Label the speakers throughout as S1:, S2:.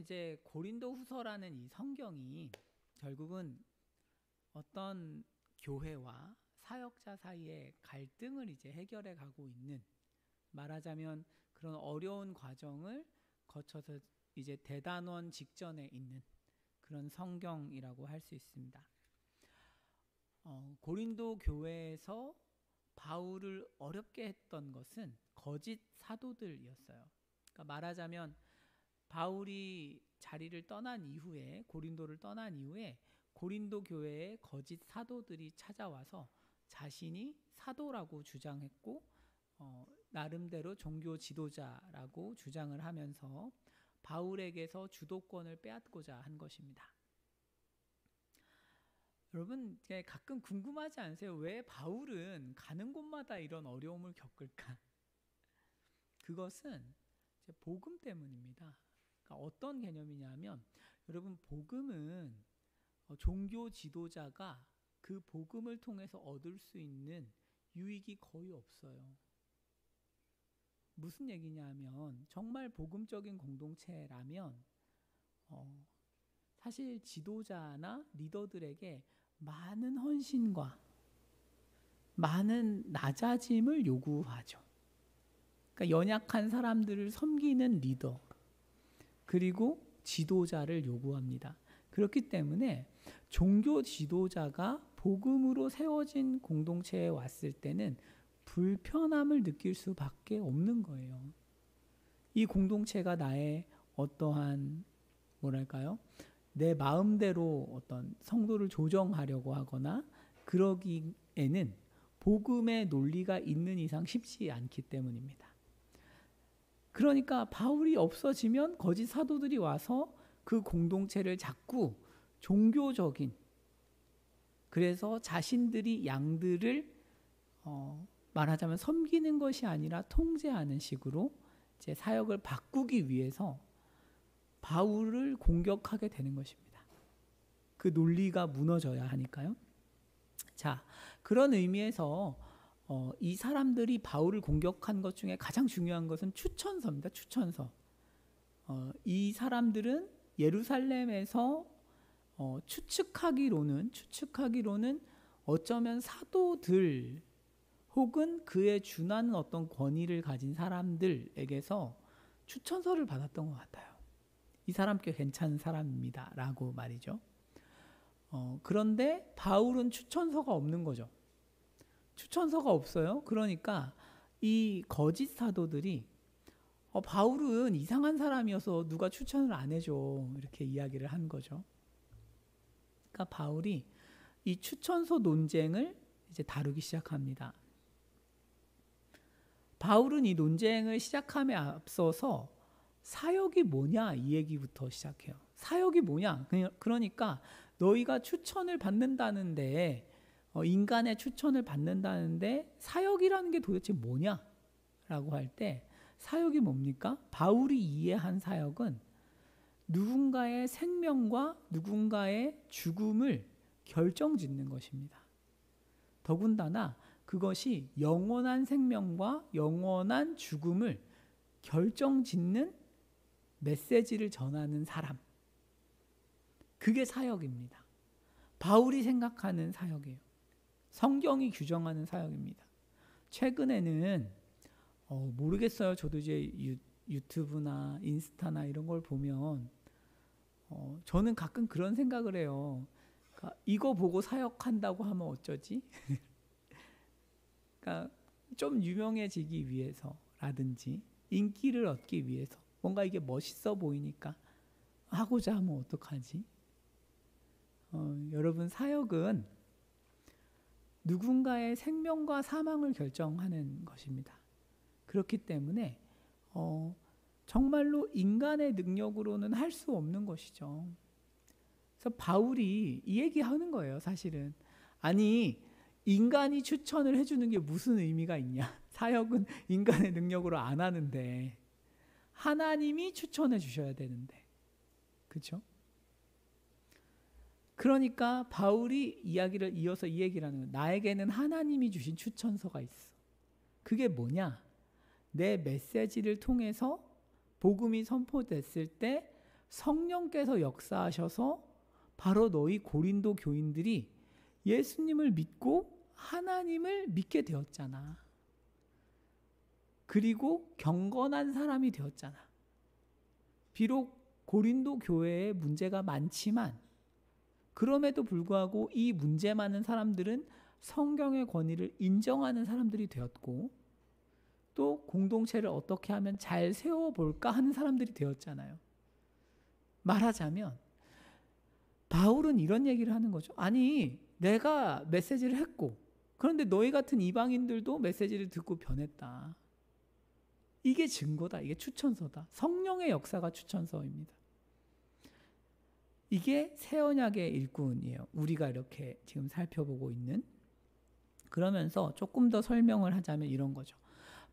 S1: 여러분 이제 고린도후서라는 이 성경이 결국은 어떤 교회와 사역자 사이의 갈등을 이제 해결해 가고 있는, 말하자면 그런 어려운 과정을 거쳐서 이제 대단원 직전에 있는 그런 성경이라고 할 수 있습니다. 고린도 교회에서 바울을 어렵게 했던 것은 거짓 사도들이었어요. 그러니까 말하자면 바울이 자리를 떠난 이후에, 고린도를 떠난 이후에 고린도 교회에 거짓 사도들이 찾아와서 자신이 사도라고 주장했고 나름대로 종교 지도자라고 주장을 하면서 바울에게서 주도권을 빼앗고자 한 것입니다. 여러분 가끔 궁금하지 않으세요? 왜 바울은 가는 곳마다 이런 어려움을 겪을까? 그것은 이제 복음 때문입니다. 그러니까 어떤 개념이냐면, 여러분 복음은 종교 지도자가 그 복음을 통해서 얻을 수 있는 유익이 거의 없어요. 무슨 얘기냐면, 정말 복음적인 공동체라면 사실 지도자나 리더들에게 많은 헌신과 많은 낮아짐을 요구하죠. 그러니까 연약한 사람들을 섬기는 리더, 그리고 지도자를 요구합니다. 그렇기 때문에 종교 지도자가 복음으로 세워진 공동체에 왔을 때는 불편함을 느낄 수밖에 없는 거예요. 이 공동체가 나의 어떠한 내 마음대로 어떤 성도를 조정하려고 하거나 그러기에는 복음의 논리가 있는 이상 쉽지 않기 때문입니다. 그러니까 바울이 없어지면 거짓 사도들이 와서 그 공동체를 자꾸 종교적인, 그래서 자신들이 양들을 말하자면 섬기는 것이 아니라 통제하는 식으로 이제 사역을 바꾸기 위해서 바울을 공격하게 되는 것입니다. 그 논리가 무너져야 하니까요. 자, 그런 의미에서 이 사람들이 바울을 공격한 것 중에 가장 중요한 것은 추천서입니다. 추천서. 이 사람들은 예루살렘에서 추측하기로는 어쩌면 사도들 혹은 그에 준하는 어떤 권위를 가진 사람들에게서 추천서를 받았던 것 같아요. 이 사람 꽤 괜찮은 사람입니다 라고 말이죠. 그런데 바울은 추천서가 없는 거죠. 추천서가 없어요. 그러니까 이 거짓 사도들이 바울은 이상한 사람이어서 누가 추천을 안 해줘, 이렇게 이야기를 한 거죠. 그러니까 바울이 이 추천서 논쟁을 이제 다루기 시작합니다. 바울은 이 논쟁을 시작함에 앞서서 사역이 뭐냐 이 얘기부터 시작해요. 사역이 뭐냐? 그러니까 너희가 추천을 받는다는데, 인간의 추천을 받는다는데 사역이라는 게 도대체 뭐냐? 라고 할 때 사역이 뭡니까? 바울이 이해한 사역은 누군가의 생명과 누군가의 죽음을 결정짓는 것입니다. 더군다나 그것이 영원한 생명과 영원한 죽음을 결정짓는 메시지를 전하는 사람, 그게 사역입니다. 바울이 생각하는 사역이에요. 성경이 규정하는 사역입니다. 최근에는 모르겠어요. 저도 이제 유튜브나 인스타나 이런 걸 보면 저는 가끔 그런 생각을 해요. 그러니까 이거 보고 사역한다고 하면 어쩌지? 그러니까 좀 유명해지기 위해서라든지 인기를 얻기 위해서 뭔가 이게 멋있어 보이니까 하고자 하면 어떡하지? 여러분, 사역은 누군가의 생명과 사망을 결정하는 것입니다. 그렇기 때문에 정말로 인간의 능력으로는 할 수 없는 것이죠. 그래서 바울이 이 얘기하는 거예요. 사실은 아니, 인간이 추천을 해주는 게 무슨 의미가 있냐? 사역은 인간의 능력으로 안 하는데 하나님이 추천해 주셔야 되는데, 그렇죠? 그러니까 바울이 이야기를 이어서 이 얘기를 하는 거예요. 나에게는 하나님이 주신 추천서가 있어. 그게 뭐냐? 내 메시지를 통해서 복음이 선포됐을 때 성령께서 역사하셔서 바로 너희 고린도 교인들이 예수님을 믿고 하나님을 믿게 되었잖아. 그리고 경건한 사람이 되었잖아. 비록 고린도 교회에 문제가 많지만 그럼에도 불구하고 이 문제 많은 사람들은 성경의 권위를 인정하는 사람들이 되었고, 또 공동체를 어떻게 하면 잘 세워볼까 하는 사람들이 되었잖아요. 말하자면 바울은 이런 얘기를 하는 거죠. 아니, 내가 메시지를 했고 그런데 너희 같은 이방인들도 메시지를 듣고 변했다. 이게 증거다. 이게 추천서다. 성령의 역사가 추천서입니다. 이게 새 언약의 일꾼이에요. 우리가 이렇게 지금 살펴보고 있는. 그러면서 조금 더 설명을 하자면 이런 거죠.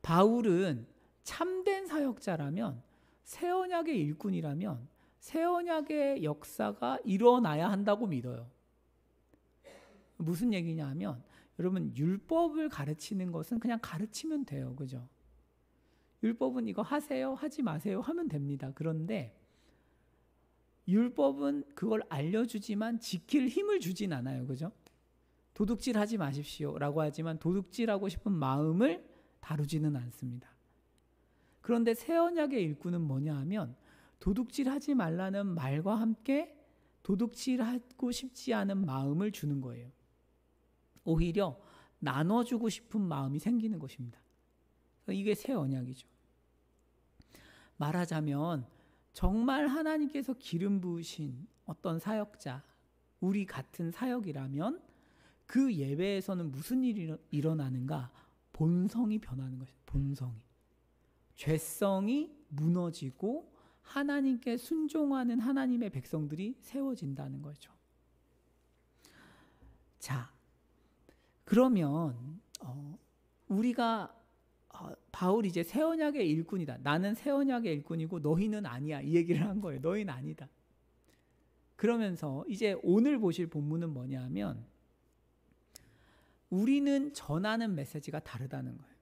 S1: 바울은 참된 사역자라면, 새 언약의 일꾼이라면 새 언약의 역사가 일어나야 한다고 믿어요. 무슨 얘기냐 하면, 여러분, 율법을 가르치는 것은 그냥 가르치면 돼요. 그죠? 율법은 이거 하세요, 하지 마세요 하면 됩니다. 그런데 율법은 그걸 알려주지만 지킬 힘을 주진 않아요. 그죠? 도둑질 하지 마십시오 라고 하지만 도둑질하고 싶은 마음을 다루지는 않습니다. 그런데 새 언약의 일꾼은 뭐냐 하면, 도둑질 하지 말라는 말과 함께 도둑질하고 싶지 않은 마음을 주는 거예요. 오히려 나눠주고 싶은 마음이 생기는 것입니다. 이게 새 언약이죠. 말하자면 정말 하나님께서 기름 부으신 어떤 사역자, 우리 같은 사역이라면 그 예배에서는 무슨 일이 일어나는가? 본성이 변하는 것이죠. 본성이. 죄성이 무너지고 하나님께 순종하는 하나님의 백성들이 세워진다는 거죠. 자, 그러면 우리가 바울이 이제 새 언약의 일꾼이다. 나는 새 언약의 일꾼이고 너희는 아니야. 이 얘기를 한 거예요. 너희는 아니다. 그러면서 이제 오늘 보실 본문은 뭐냐 하면, 우리는 전하는 메시지가 다르다는 거예요.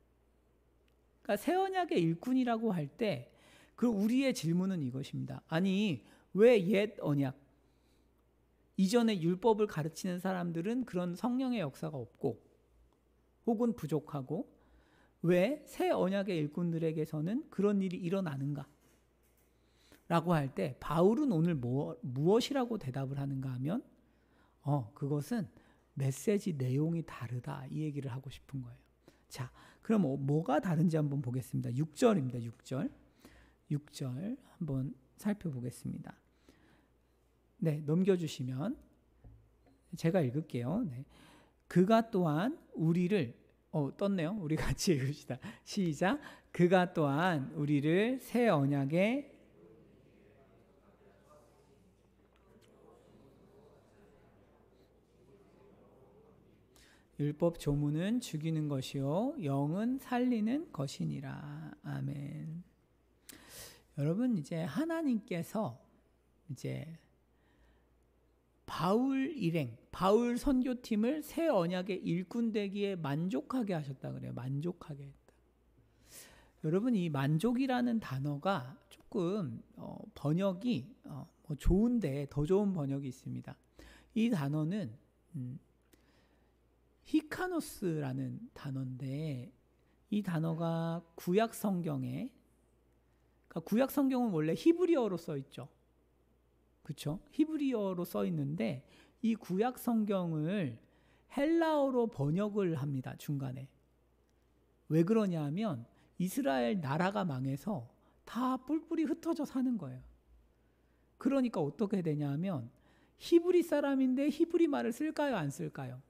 S1: 그러니까 새 언약의 일꾼이라고 할 때 그 우리의 질문은 이것입니다. 아니, 왜 옛 언약, 이전에 율법을 가르치는 사람들은 그런 성령의 역사가 없고 혹은 부족하고, 왜 새 언약의 일꾼들에게서는 그런 일이 일어나는가? 라고 할 때 바울은 오늘 무엇이라고 대답을 하는가 하면, 그것은 메시지 내용이 다르다, 이 얘기를 하고 싶은 거예요. 자, 그럼 뭐가 다른지 한번 보겠습니다. 6절입니다. 6절 한번 살펴보겠습니다. 네, 넘겨주시면 제가 읽을게요. 네. 그가 또한 우리를 떴네요. 우리 같이 읽읍시다. 시작. 그가 또한 우리를 새 언약의 율법 조문은 죽이는 것이요 영은 살리는 것이니라. 아멘. 여러분, 이제 하나님께서 이제 바울 일행, 바울 선교팀을 새 언약의 일꾼 되기에 만족하게 하셨다 그래요. 만족하게 했다. 여러분, 이 만족이라는 단어가 조금 번역이 좋은데 더 좋은 번역이 있습니다. 이 단어는 히카노스라는 단어인데, 이 단어가 구약 성경에, 그러니까 구약 성경은 원래 히브리어로 써 있죠. 그렇죠? 히브리어로 써 있는데 이 구약 성경을 헬라어로 번역을 합니다. 중간에. 왜 그러냐 하면 이스라엘 나라가 망해서 다 뿔뿔이 흩어져 사는 거예요. 그러니까 어떻게 되냐 하면, 히브리 사람인데 히브리 말을 쓸까요, 안 쓸까요?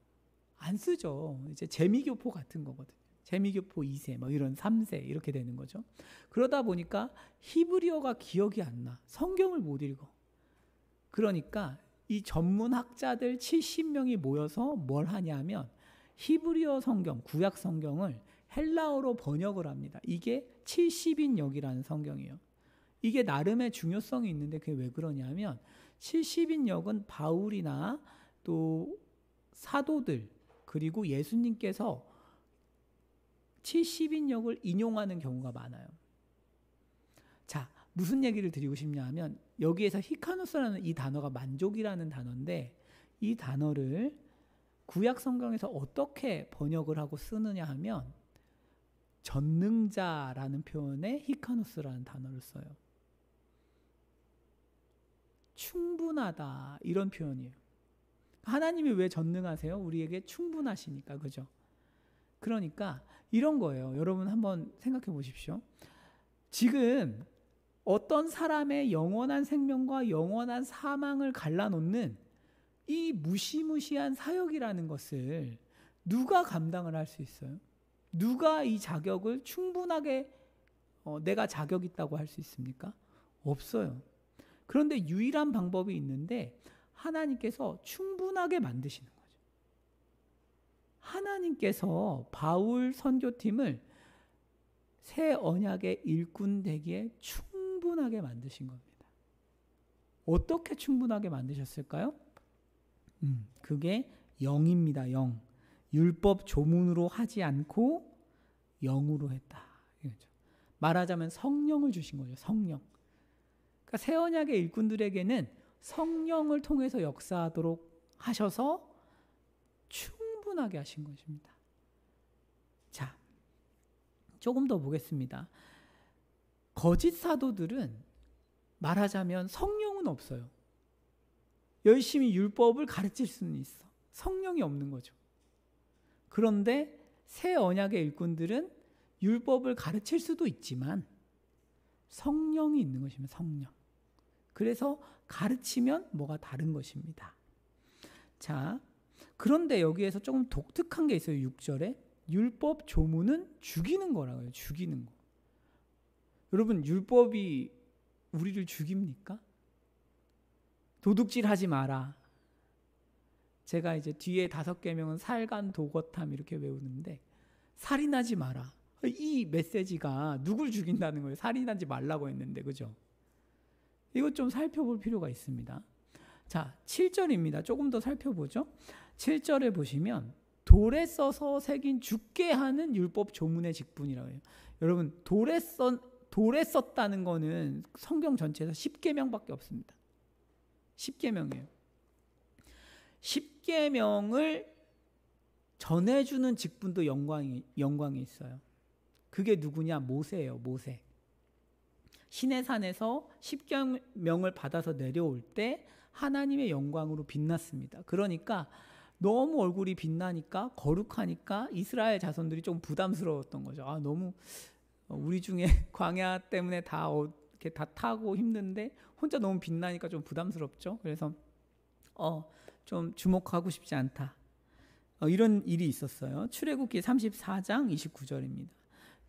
S1: 안 쓰죠. 이제 재미교포 같은 거거든요. 재미교포 2세, 뭐 이런 3세 이렇게 되는 거죠. 그러다 보니까 히브리어가 기억이 안 나. 성경을 못 읽어. 그러니까 이 전문 학자들 70명이 모여서 뭘 하냐면 히브리어 성경, 구약 성경을 헬라어로 번역을 합니다. 이게 70인역이라는 성경이에요. 이게 나름의 중요성이 있는데 그게 왜 그러냐면, 70인역은 바울이나 또 사도들 그리고 예수님께서 70인역을 인용하는 경우가 많아요. 자, 무슨 얘기를 드리고 싶냐 하면, 여기에서 히카노스라는 이 단어가 만족이라는 단어인데, 이 단어를 구약 성경에서 어떻게 번역을 하고 쓰느냐 하면 전능자라는 표현에 히카노스라는 단어를 써요. 충분하다, 이런 표현이에요. 하나님이 왜 전능하세요? 우리에게 충분하시니까, 그죠? 그러니까 이런 거예요. 여러분 한번 생각해 보십시오. 지금 어떤 사람의 영원한 생명과 영원한 사망을 갈라놓는 이 무시무시한 사역이라는 것을 누가 감당을 할 수 있어요? 누가 이 자격을 충분하게 내가 자격 있다고 할 수 있습니까? 없어요. 그런데 유일한 방법이 있는데 하나님께서 충분하게 만드시는 거죠. 하나님께서 바울 선교팀을 새 언약의 일꾼 되기에 충분하게 만드신 겁니다. 어떻게 충분하게 만드셨을까요? 그게 영입니다. 영. 율법 조문으로 하지 않고 영으로 했다. 이거죠. 말하자면 성령을 주신 거죠. 성령. 그러니까 새 언약의 일꾼들에게는 성령을 통해서 역사하도록 하셔서 충분하게 하신 것입니다. 자, 조금 더 보겠습니다. 거짓 사도들은 말하자면 성령은 없어요. 열심히 율법을 가르칠 수는 있어. 성령이 없는 거죠. 그런데 새 언약의 일꾼들은 율법을 가르칠 수도 있지만 성령이 있는 것입니다. 성령. 그래서 가르치면 뭐가 다른 것입니다. 자, 그런데 여기에서 조금 독특한 게 있어요. 6절에 율법 조문은 죽이는 거라고요. 죽이는 거. 여러분, 율법이 우리를 죽입니까? 도둑질하지 마라. 제가 이제 뒤에 5계명은 살간 도거탐 이렇게 외우는데, 살인하지 마라. 이 메시지가 누굴 죽인다는 거예요? 살인하지 말라고 했는데, 그죠? 이것 좀 살펴볼 필요가 있습니다. 자, 7절입니다. 조금 더 살펴보죠. 7절에 보시면 돌에 써서 새긴 죽게 하는 율법 조문의 직분이라고 해요. 여러분, 돌에 썼다는 거는 성경 전체에서 10계명밖에 없습니다. 10계명이에요. 10계명을 전해주는 직분도 영광이 있어요. 그게 누구냐? 모세예요. 모세. 시내산에서 10계명을 받아서 내려올 때 하나님의 영광으로 빛났습니다. 그러니까 너무 얼굴이 빛나니까, 거룩하니까 이스라엘 자손들이 좀 부담스러웠던 거죠. 아, 너무 우리 중에 광야 때문에 다 이렇게 다 타고 힘든데 혼자 너무 빛나니까 좀 부담스럽죠. 그래서 좀 주목하고 싶지 않다. 이런 일이 있었어요. 출애굽기 34장 29절입니다.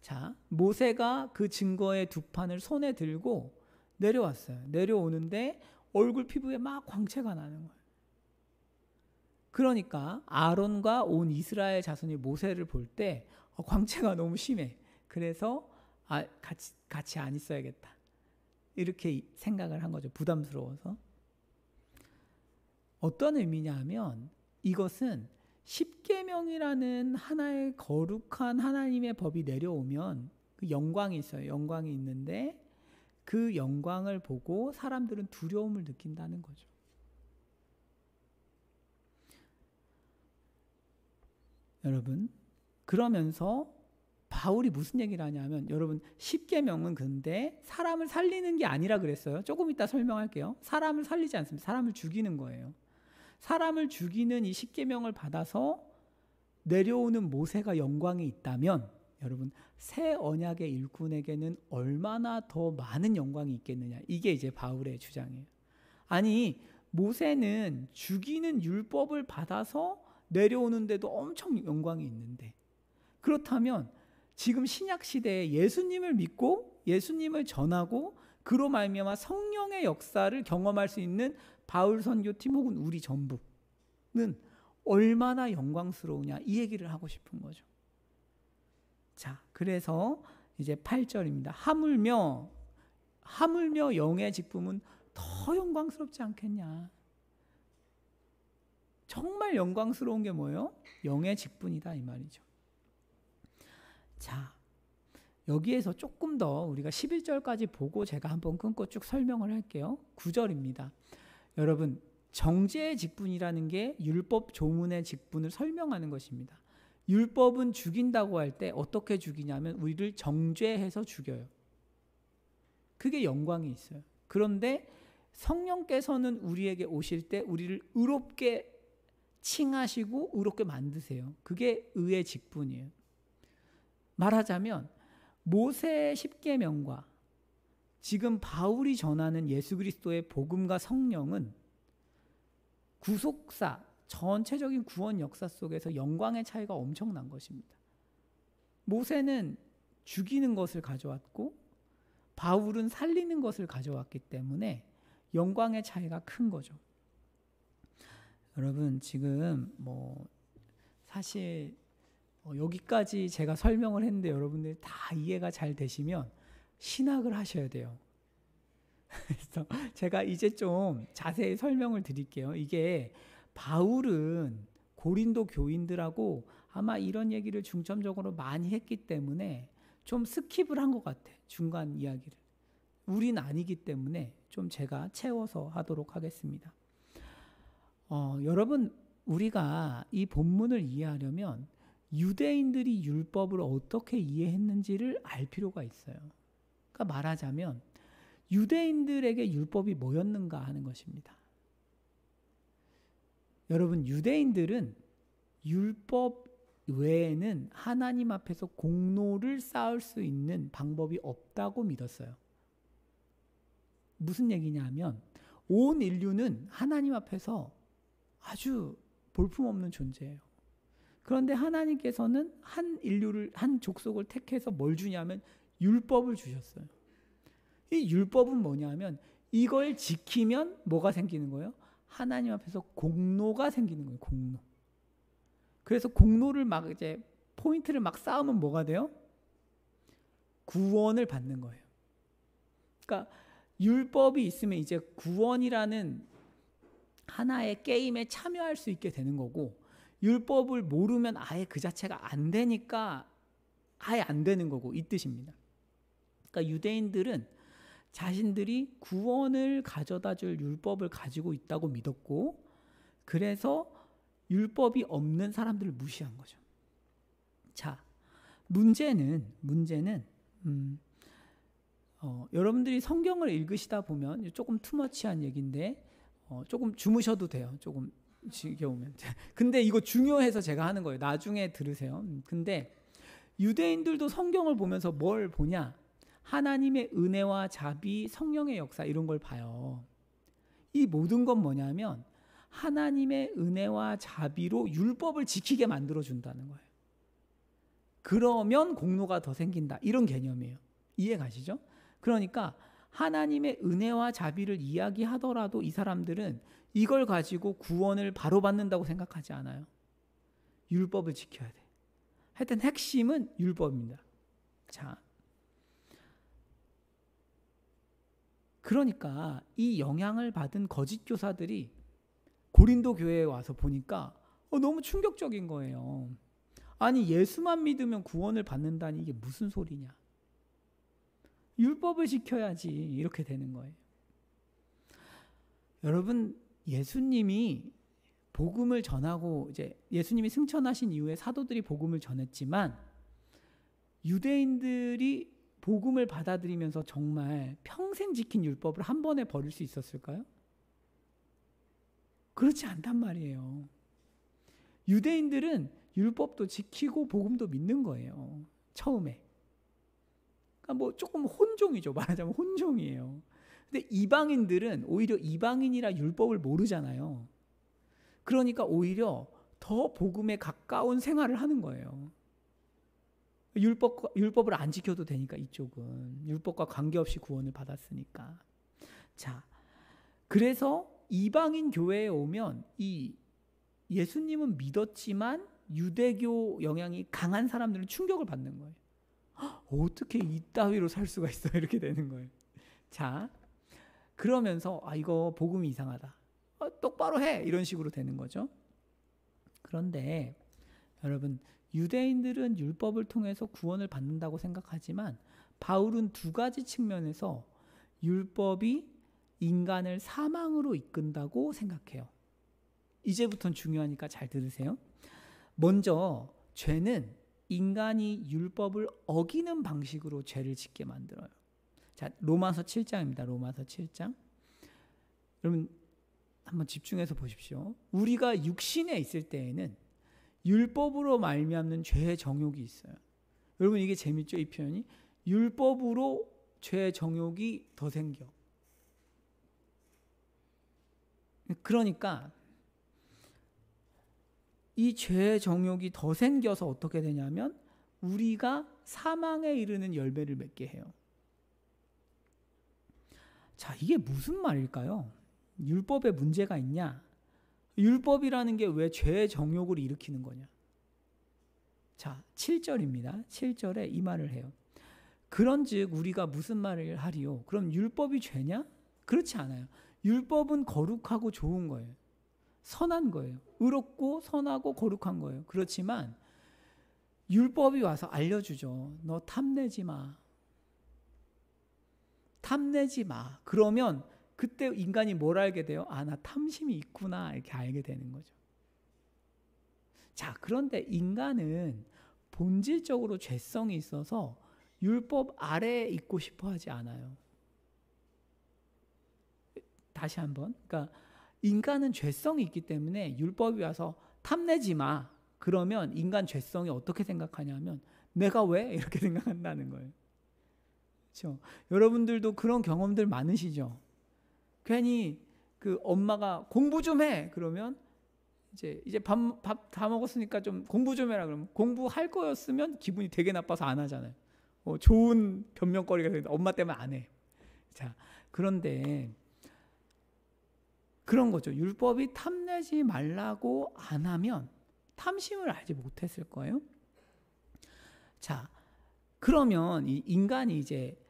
S1: 자, 모세가 그 증거의 두 판을 손에 들고 내려왔어요. 내려오는데 얼굴 피부에 막 광채가 나는 거예요. 그러니까 아론과 온 이스라엘 자손이 모세를 볼 때 광채가 너무 심해. 그래서 같이 안 있어야겠다. 이렇게 생각을 한 거죠. 부담스러워서. 어떤 의미냐 하면 이것은 10계명이라는 하나의 거룩한 하나님의 법이 내려오면 그 영광이 있어요. 영광이 있는데 그 영광을 보고 사람들은 두려움을 느낀다는 거죠. 여러분, 그러면서 바울이 무슨 얘기를 하냐면, 여러분 10계명은 근데 사람을 살리는 게 아니라 그랬어요. 조금 이따 설명할게요. 사람을 살리지 않습니다. 사람을 죽이는 거예요. 사람을 죽이는 이 10계명을 받아서 내려오는 모세가 영광이 있다면, 여러분 새 언약의 일꾼에게는 얼마나 더 많은 영광이 있겠느냐. 이게 이제 바울의 주장이에요. 아니, 모세는 죽이는 율법을 받아서 내려오는데도 엄청 영광이 있는데, 그렇다면 지금 신약 시대에 예수님을 믿고 예수님을 전하고 그로 말미암아 성령의 역사를 경험할 수 있는 바울 선교팀 혹은 우리 전부는 얼마나 영광스러우냐, 이 얘기를 하고 싶은 거죠. 자, 그래서 이제 8절입니다. 하물며 영의 직분은 더 영광스럽지 않겠냐. 정말 영광스러운 게 뭐예요? 영의 직분이다, 이 말이죠. 자, 여기에서 조금 더 우리가 11절까지 보고 제가 한번 끊고 쭉 설명을 할게요. 9절입니다. 여러분, 정죄의 직분이라는 게 율법 조문의 직분을 설명하는 것입니다. 율법은 죽인다고 할 때 어떻게 죽이냐면 우리를 정죄해서 죽여요. 그게 영광이 있어요. 그런데 성령께서는 우리에게 오실 때 우리를 의롭게 칭하시고 의롭게 만드세요. 그게 의의 직분이에요. 말하자면 모세의 십계명과 지금 바울이 전하는 예수 그리스도의 복음과 성령은 구속사, 전체적인 구원 역사 속에서 영광의 차이가 엄청난 것입니다. 모세는 죽이는 것을 가져왔고 바울은 살리는 것을 가져왔기 때문에 영광의 차이가 큰 거죠. 여러분, 지금 사실 여기까지 제가 설명을 했는데 여러분들이 다 이해가 잘 되시면 신학을 하셔야 돼요. 그래서 제가 이제 좀 자세히 설명을 드릴게요. 이게 바울은 고린도 교인들하고 아마 이런 얘기를 중점적으로 많이 했기 때문에 좀 스킵을 한 것 같아. 중간 이야기를. 우린 아니기 때문에 좀 제가 채워서 하도록 하겠습니다. 여러분, 우리가 이 본문을 이해하려면 유대인들이 율법을 어떻게 이해했는지를 알 필요가 있어요. 그러니까 말하자면 유대인들에게 율법이 뭐였는가 하는 것입니다. 여러분, 유대인들은 율법 외에는 하나님 앞에서 공로를 쌓을 수 있는 방법이 없다고 믿었어요. 무슨 얘기냐면 온 인류는 하나님 앞에서 아주 볼품없는 존재예요. 그런데 하나님께서는 한 인류를, 한 족속을 택해서 뭘 주냐면 율법을 주셨어요. 이 율법은 뭐냐면 이걸 지키면 뭐가 생기는 거예요? 하나님 앞에서 공로가 생기는 거예요. 공로. 그래서 공로를 막 이제 포인트를 막 쌓으면 뭐가 돼요? 구원을 받는 거예요. 그러니까 율법이 있으면 이제 구원이라는 하나의 게임에 참여할 수 있게 되는 거고, 율법을 모르면 아예 그 자체가 안 되니까 아예 안 되는 거고, 이 뜻입니다. 그러니까 유대인들은 자신들이 구원을 가져다 줄 율법을 가지고 있다고 믿었고, 그래서 율법이 없는 사람들을 무시한 거죠. 자, 문제는 여러분들이 성경을 읽으시다 보면 조금 투머치한 얘기인데 조금 주무셔도 돼요. 조금 지겨우면. 근데 이거 중요해서 제가 하는 거예요. 나중에 들으세요. 근데 유대인들도 성경을 보면서 뭘 보냐? 하나님의 은혜와 자비, 성령의 역사 이런 걸 봐요. 이 모든 건 뭐냐면 하나님의 은혜와 자비로 율법을 지키게 만들어준다는 거예요. 그러면 공로가 더 생긴다. 이런 개념이에요. 이해 가시죠? 그러니까 하나님의 은혜와 자비를 이야기하더라도 이 사람들은 이걸 가지고 구원을 바로 받는다고 생각하지 않아요. 율법을 지켜야 돼. 하여튼 핵심은 율법입니다. 자, 그러니까 이 영향을 받은 거짓 교사들이 고린도 교회에 와서 보니까 너무 충격적인 거예요. 아니, 예수만 믿으면 구원을 받는다니 이게 무슨 소리냐. 율법을 지켜야지. 이렇게 되는 거예요. 여러분, 예수님이 복음을 전하고 이제 예수님이 승천하신 이후에 사도들이 복음을 전했지만 유대인들이 복음을 받아들이면서 정말 평생 지킨 율법을 한 번에 버릴 수 있었을까요? 그렇지 않단 말이에요. 유대인들은 율법도 지키고 복음도 믿는 거예요. 처음에. 그러니까 조금 혼종이죠. 말하자면 혼종이에요. 근데 이방인들은 오히려 이방인이라 율법을 모르잖아요. 그러니까 오히려 더 복음에 가까운 생활을 하는 거예요. 율법을 안 지켜도 되니까 이쪽은. 율법과 관계없이 구원을 받았으니까. 자, 그래서 이방인 교회에 오면 이 예수님은 믿었지만 유대교 영향이 강한 사람들은 충격을 받는 거예요. 어떻게 이따위로 살 수가 있어? 이렇게 되는 거예요. 자, 그러면서 이거 복음이 이상하다. 똑바로 해! 이런 식으로 되는 거죠. 그런데 여러분, 유대인들은 율법을 통해서 구원을 받는다고 생각하지만 바울은 두 가지 측면에서 율법이 인간을 사망으로 이끈다고 생각해요. 이제부터는 중요하니까 잘 들으세요. 먼저 죄는 인간이 율법을 어기는 방식으로 죄를 짓게 만들어요. 자, 로마서 7장입니다. 로마서 7장. 여러분 한번 집중해서 보십시오. 우리가 육신에 있을 때에는 율법으로 말미암는 죄의 정욕이 있어요. 여러분 이게 재밌죠? 이 표현이. 율법으로 죄의 정욕이 더 생겨. 그러니까 이 죄의 정욕이 더 생겨서 어떻게 되냐면 우리가 사망에 이르는 열매를 맺게 해요. 자, 이게 무슨 말일까요? 율법에 문제가 있냐? 율법이라는 게 왜 죄의 정욕을 일으키는 거냐? 자, 7절입니다. 7절에 이 말을 해요. 그런즉 우리가 무슨 말을 하리요? 그럼 율법이 죄냐? 그렇지 않아요. 율법은 거룩하고 좋은 거예요. 선한 거예요. 의롭고 선하고 거룩한 거예요. 그렇지만 율법이 와서 알려주죠. 너 탐내지 마. 탐내지 마. 그러면 그때 인간이 뭘 알게 돼요? 아, 나 탐심이 있구나. 이렇게 알게 되는 거죠. 자, 그런데 인간은 본질적으로 죄성이 있어서 율법 아래에 있고 싶어 하지 않아요. 다시 한번. 그러니까 인간은 죄성이 있기 때문에 율법이 와서 탐내지 마. 그러면 인간 죄성이 어떻게 생각하냐면 내가 왜? 이렇게 생각한다는 거예요. 그렇죠? 여러분들도 그런 경험들 많으시죠? 괜히 그 엄마가 공부 좀 해. 그러면 이제 밥 다 먹었으니까 좀 공부 좀 해라. 그러면 공부할 거였으면 기분이 되게 나빠서 안 하잖아요. 좋은 변명거리가 되는데 엄마 때문에 안 해. 자, 그런데 그런 거죠. 율법이 탐내지 말라고 안 하면 탐심을 알지 못했을 거예요. 자, 그러면 이 인간이 이제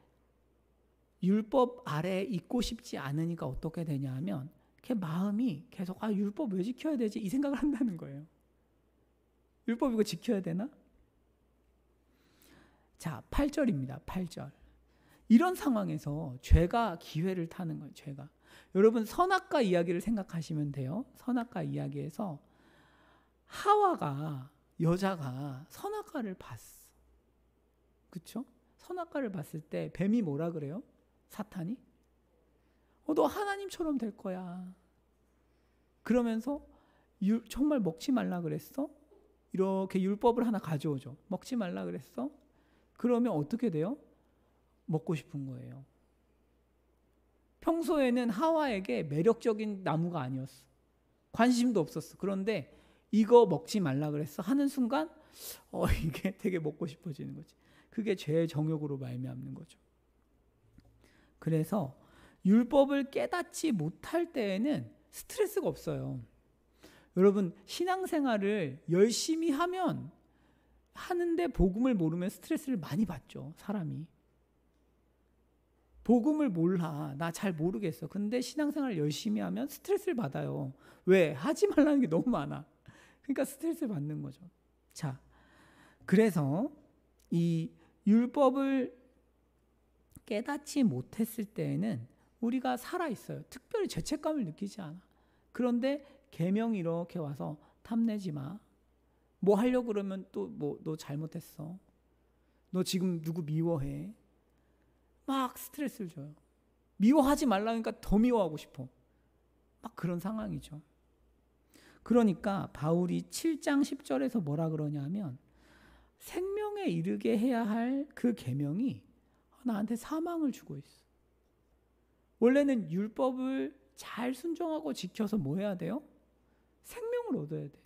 S1: 율법 아래에 있고 싶지 않으니까 어떻게 되냐 하면 걔 마음이 계속 율법 왜 지켜야 되지? 이 생각을 한다는 거예요. 율법 이거 지켜야 되나? 자, 8절입니다. 8절. 이런 상황에서 죄가 기회를 타는 거예요. 죄가. 여러분 선악과 이야기를 생각하시면 돼요. 선악과 이야기에서 하와가 여자가 선악과를 봤어. 그렇죠? 선악과를 봤을 때 뱀이 뭐라 그래요? 사탄이? 너 하나님처럼 될 거야. 그러면서 정말 먹지 말라 그랬어? 이렇게 율법을 하나 가져오죠. 먹지 말라 그랬어? 그러면 어떻게 돼요? 먹고 싶은 거예요. 평소에는 하와에게 매력적인 나무가 아니었어. 관심도 없었어. 그런데 이거 먹지 말라 그랬어 하는 순간 이게 되게 먹고 싶어지는 거지. 그게 죄의 정욕으로 말미암는 거죠. 그래서 율법을 깨닫지 못할 때에는 스트레스가 없어요. 여러분 신앙생활을 열심히 하는데 복음을 모르면 스트레스를 많이 받죠. 사람이. 복음을 몰라. 나 잘 모르겠어. 근데 신앙생활을 열심히 하면 스트레스를 받아요. 왜? 하지 말라는 게 너무 많아. 그러니까 스트레스를 받는 거죠. 자, 그래서 이 율법을 깨닫지 못했을 때에는 우리가 살아있어요. 특별히 죄책감을 느끼지 않아. 그런데 계명이 이렇게 와서 탐내지 마. 뭐 하려고 그러면 또 너 잘못했어. 너 지금 누구 미워해. 막 스트레스를 줘요. 미워하지 말라니까 더 미워하고 싶어. 막 그런 상황이죠. 그러니까 바울이 7장 10절에서 뭐라 그러냐면 생명에 이르게 해야 할 그 계명이 나한테 사망을 주고 있어. 원래는 율법을 잘 순종하고 지켜서 뭐 해야 돼요? 생명을 얻어야 돼.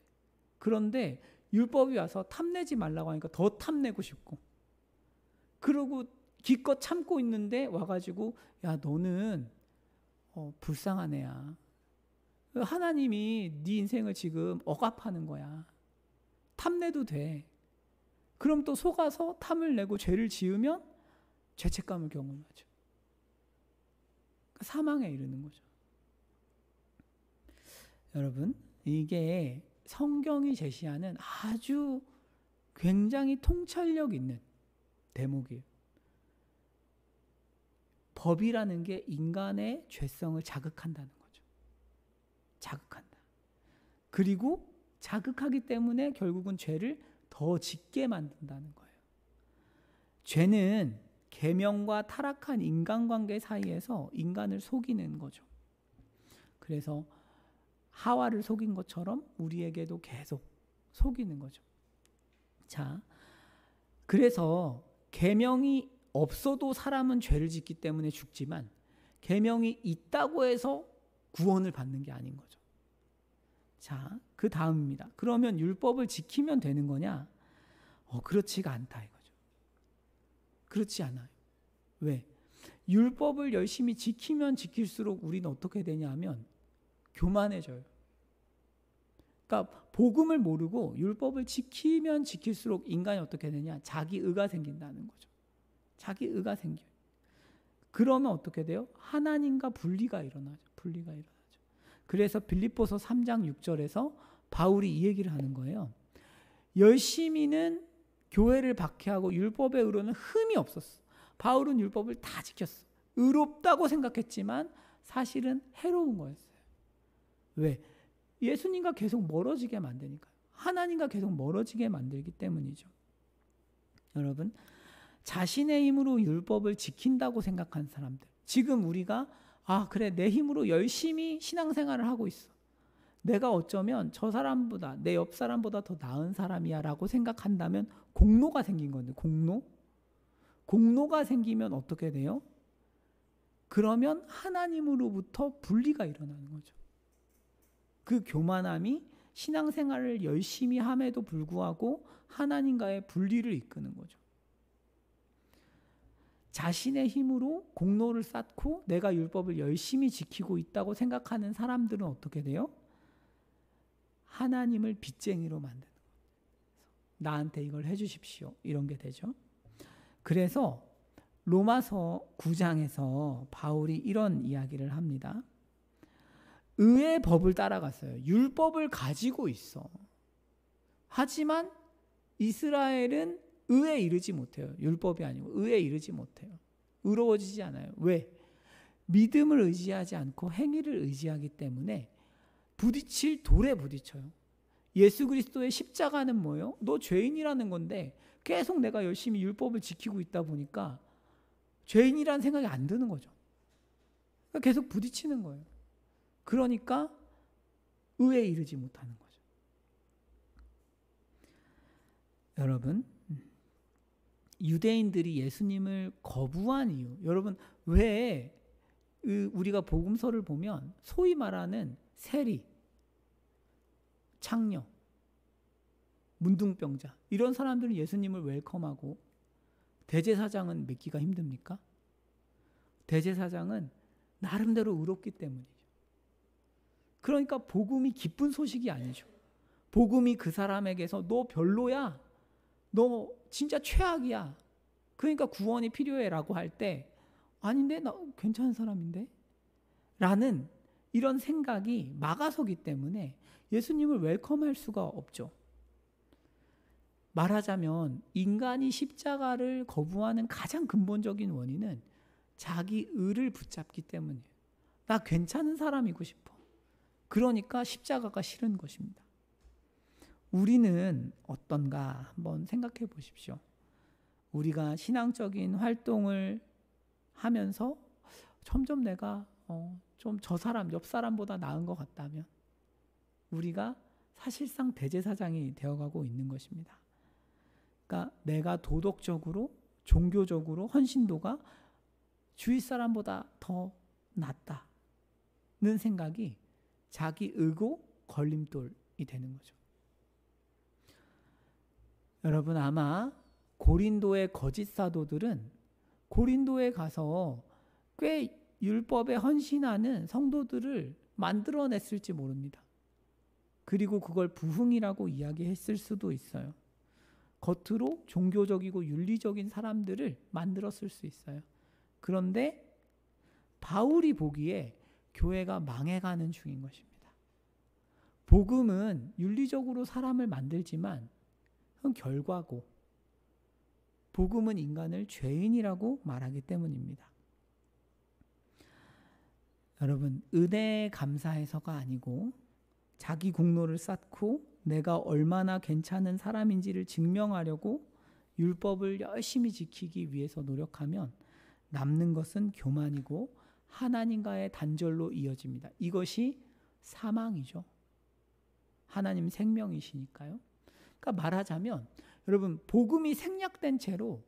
S1: 그런데 율법이 와서 탐내지 말라고 하니까 더 탐내고 싶고 그러고 기껏 참고 있는데 와가지고 야 너는 불쌍한 애야. 하나님이 네 인생을 지금 억압하는 거야. 탐내도 돼. 그럼 또 속아서 탐을 내고 죄를 지으면 죄책감을 경험하죠. 그러니까 사망에 이르는 거죠. 여러분 이게 성경이 제시하는 아주 굉장히 통찰력 있는 대목이에요. 법이라는 게 인간의 죄성을 자극한다는 거죠. 자극한다. 그리고 자극하기 때문에 결국은 죄를 더 짓게 만든다는 거예요. 죄는 계명과 타락한 인간관계 사이에서 인간을 속이는 거죠. 그래서 하와를 속인 것처럼 우리에게도 계속 속이는 거죠. 자, 그래서 계명이 없어도 사람은 죄를 짓기 때문에 죽지만 계명이 있다고 해서 구원을 받는 게 아닌 거죠. 자, 그 다음입니다. 그러면 율법을 지키면 되는 거냐? 그렇지가 않다 이거죠. 그렇지 않아요. 왜? 율법을 열심히 지키면 지킬수록 우리는 어떻게 되냐 하면 교만해져요. 그러니까 복음을 모르고 율법을 지키면 지킬수록 인간이 어떻게 되냐? 자기 의가 생긴다는 거죠. 자기 의가 생겨요. 그러면 어떻게 돼요? 하나님과 분리가 일어나죠. 분리가 일어나죠. 그래서 빌립보서 3장 6절에서 바울이 이 얘기를 하는 거예요. 열심히는 교회를 박해하고 율법의 의로는 흠이 없었어. 바울은 율법을 다 지켰어. 의롭다고 생각했지만 사실은 해로운 거였어요. 왜? 예수님과 계속 멀어지게 만드니까요. 하나님과 계속 멀어지게 만들기 때문이죠. 여러분, 자신의 힘으로 율법을 지킨다고 생각한 사람들, 지금 우리가 그래 내 힘으로 열심히 신앙생활을 하고 있어. 내가 어쩌면 저 사람보다 내 옆 사람보다 더 나은 사람이야 라고 생각한다면 공로가 생긴 건데 공로가 생기면 어떻게 돼요? 그러면 하나님으로부터 분리가 일어나는 거죠. 그 교만함이 신앙생활을 열심히 함에도 불구하고 하나님과의 분리를 이끄는 거죠. 자신의 힘으로 공로를 쌓고 내가 율법을 열심히 지키고 있다고 생각하는 사람들은 어떻게 돼요? 하나님을 빚쟁이로 만드는 거예요. 나한테 이걸 해주십시오. 이런 게 되죠. 그래서 로마서 9장에서 바울이 이런 이야기를 합니다. 의의 법을 따라갔어요. 율법을 가지고 있어. 하지만 이스라엘은 의에 이르지 못해요. 율법이 아니고 의에 이르지 못해요. 의로워지지 않아요. 왜? 믿음을 의지하지 않고 행위를 의지하기 때문에 부딪힐 돌에 부딪혀요. 예수 그리스도의 십자가는 뭐예요? 너 죄인이라는 건데 계속 내가 열심히 율법을 지키고 있다 보니까 죄인이라는 생각이 안 드는 거죠. 그러니까 계속 부딪히는 거예요. 그러니까 의에 이르지 못하는 거죠. 여러분, 유대인들이 예수님을 거부한 이유, 여러분 왜 우리가 복음서를 보면 소위 말하는 세리, 창녀, 문둥병자 이런 사람들은 예수님을 웰컴하고 대제사장은 믿기가 힘듭니까? 대제사장은 나름대로 의롭기 때문이죠. 그러니까 복음이 기쁜 소식이 아니죠. 복음이 그 사람에게서 너 별로야, 너 진짜 최악이야, 그러니까 구원이 필요해 라고 할 때 아닌데 나 괜찮은 사람인데 라는 이런 생각이 막아서기 때문에 예수님을 웰컴할 수가 없죠. 말하자면 인간이 십자가를 거부하는 가장 근본적인 원인은 자기 의를 붙잡기 때문이에요. 나 괜찮은 사람이고 싶어. 그러니까 십자가가 싫은 것입니다. 우리는 어떤가 한번 생각해 보십시오. 우리가 신앙적인 활동을 하면서 점점 내가 좀 저 사람, 옆 사람보다 나은 것 같다면 우리가 사실상 대제사장이 되어가고 있는 것입니다. 그러니까 내가 도덕적으로, 종교적으로 헌신도가 주위 사람보다 더 낫다는 생각이 자기 의고 걸림돌이 되는 거죠. 여러분 아마 고린도의 거짓 사도들은 고린도에 가서 꽤 율법에 헌신하는 성도들을 만들어냈을지 모릅니다. 그리고 그걸 부흥이라고 이야기했을 수도 있어요. 겉으로 종교적이고 윤리적인 사람들을 만들었을 수 있어요. 그런데 바울이 보기에 교회가 망해가는 중인 것입니다. 복음은 윤리적으로 사람을 만들지만 그건 결과고, 복음은 인간을 죄인이라고 말하기 때문입니다. 여러분, 은혜에 감사해서가 아니고 자기 공로를 쌓고 내가 얼마나 괜찮은 사람인지를 증명하려고 율법을 열심히 지키기 위해서 노력하면 남는 것은 교만이고 하나님과의 단절로 이어집니다. 이것이 사망이죠. 하나님 생명이시니까요. 그러니까 말하자면 여러분, 복음이 생략된 채로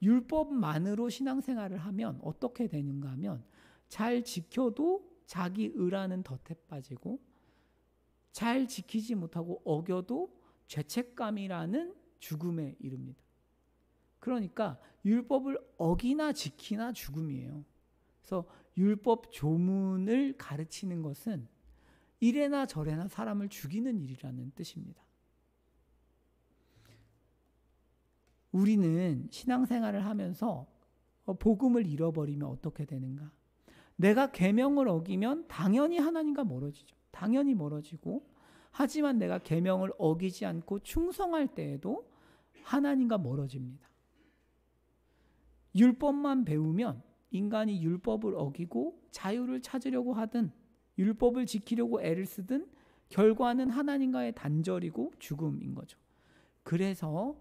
S1: 율법만으로 신앙생활을 하면 어떻게 되는가 하면 잘 지켜도 자기 의라는 덫에 빠지고 잘 지키지 못하고 어겨도 죄책감이라는 죽음에 이릅니다. 그러니까 율법을 어기나 지키나 죽음이에요. 그래서 율법 조문을 가르치는 것은 이래나 저래나 사람을 죽이는 일이라는 뜻입니다. 우리는 신앙생활을 하면서 복음을 잃어버리면 어떻게 되는가? 내가 계명을 어기면 당연히 하나님과 멀어지죠. 당연히 멀어지고, 하지만 내가 계명을 어기지 않고 충성할 때에도 하나님과 멀어집니다. 율법만 배우면 인간이 율법을 어기고 자유를 찾으려고 하든 율법을 지키려고 애를 쓰든 결과는 하나님과의 단절이고 죽음인 거죠. 그래서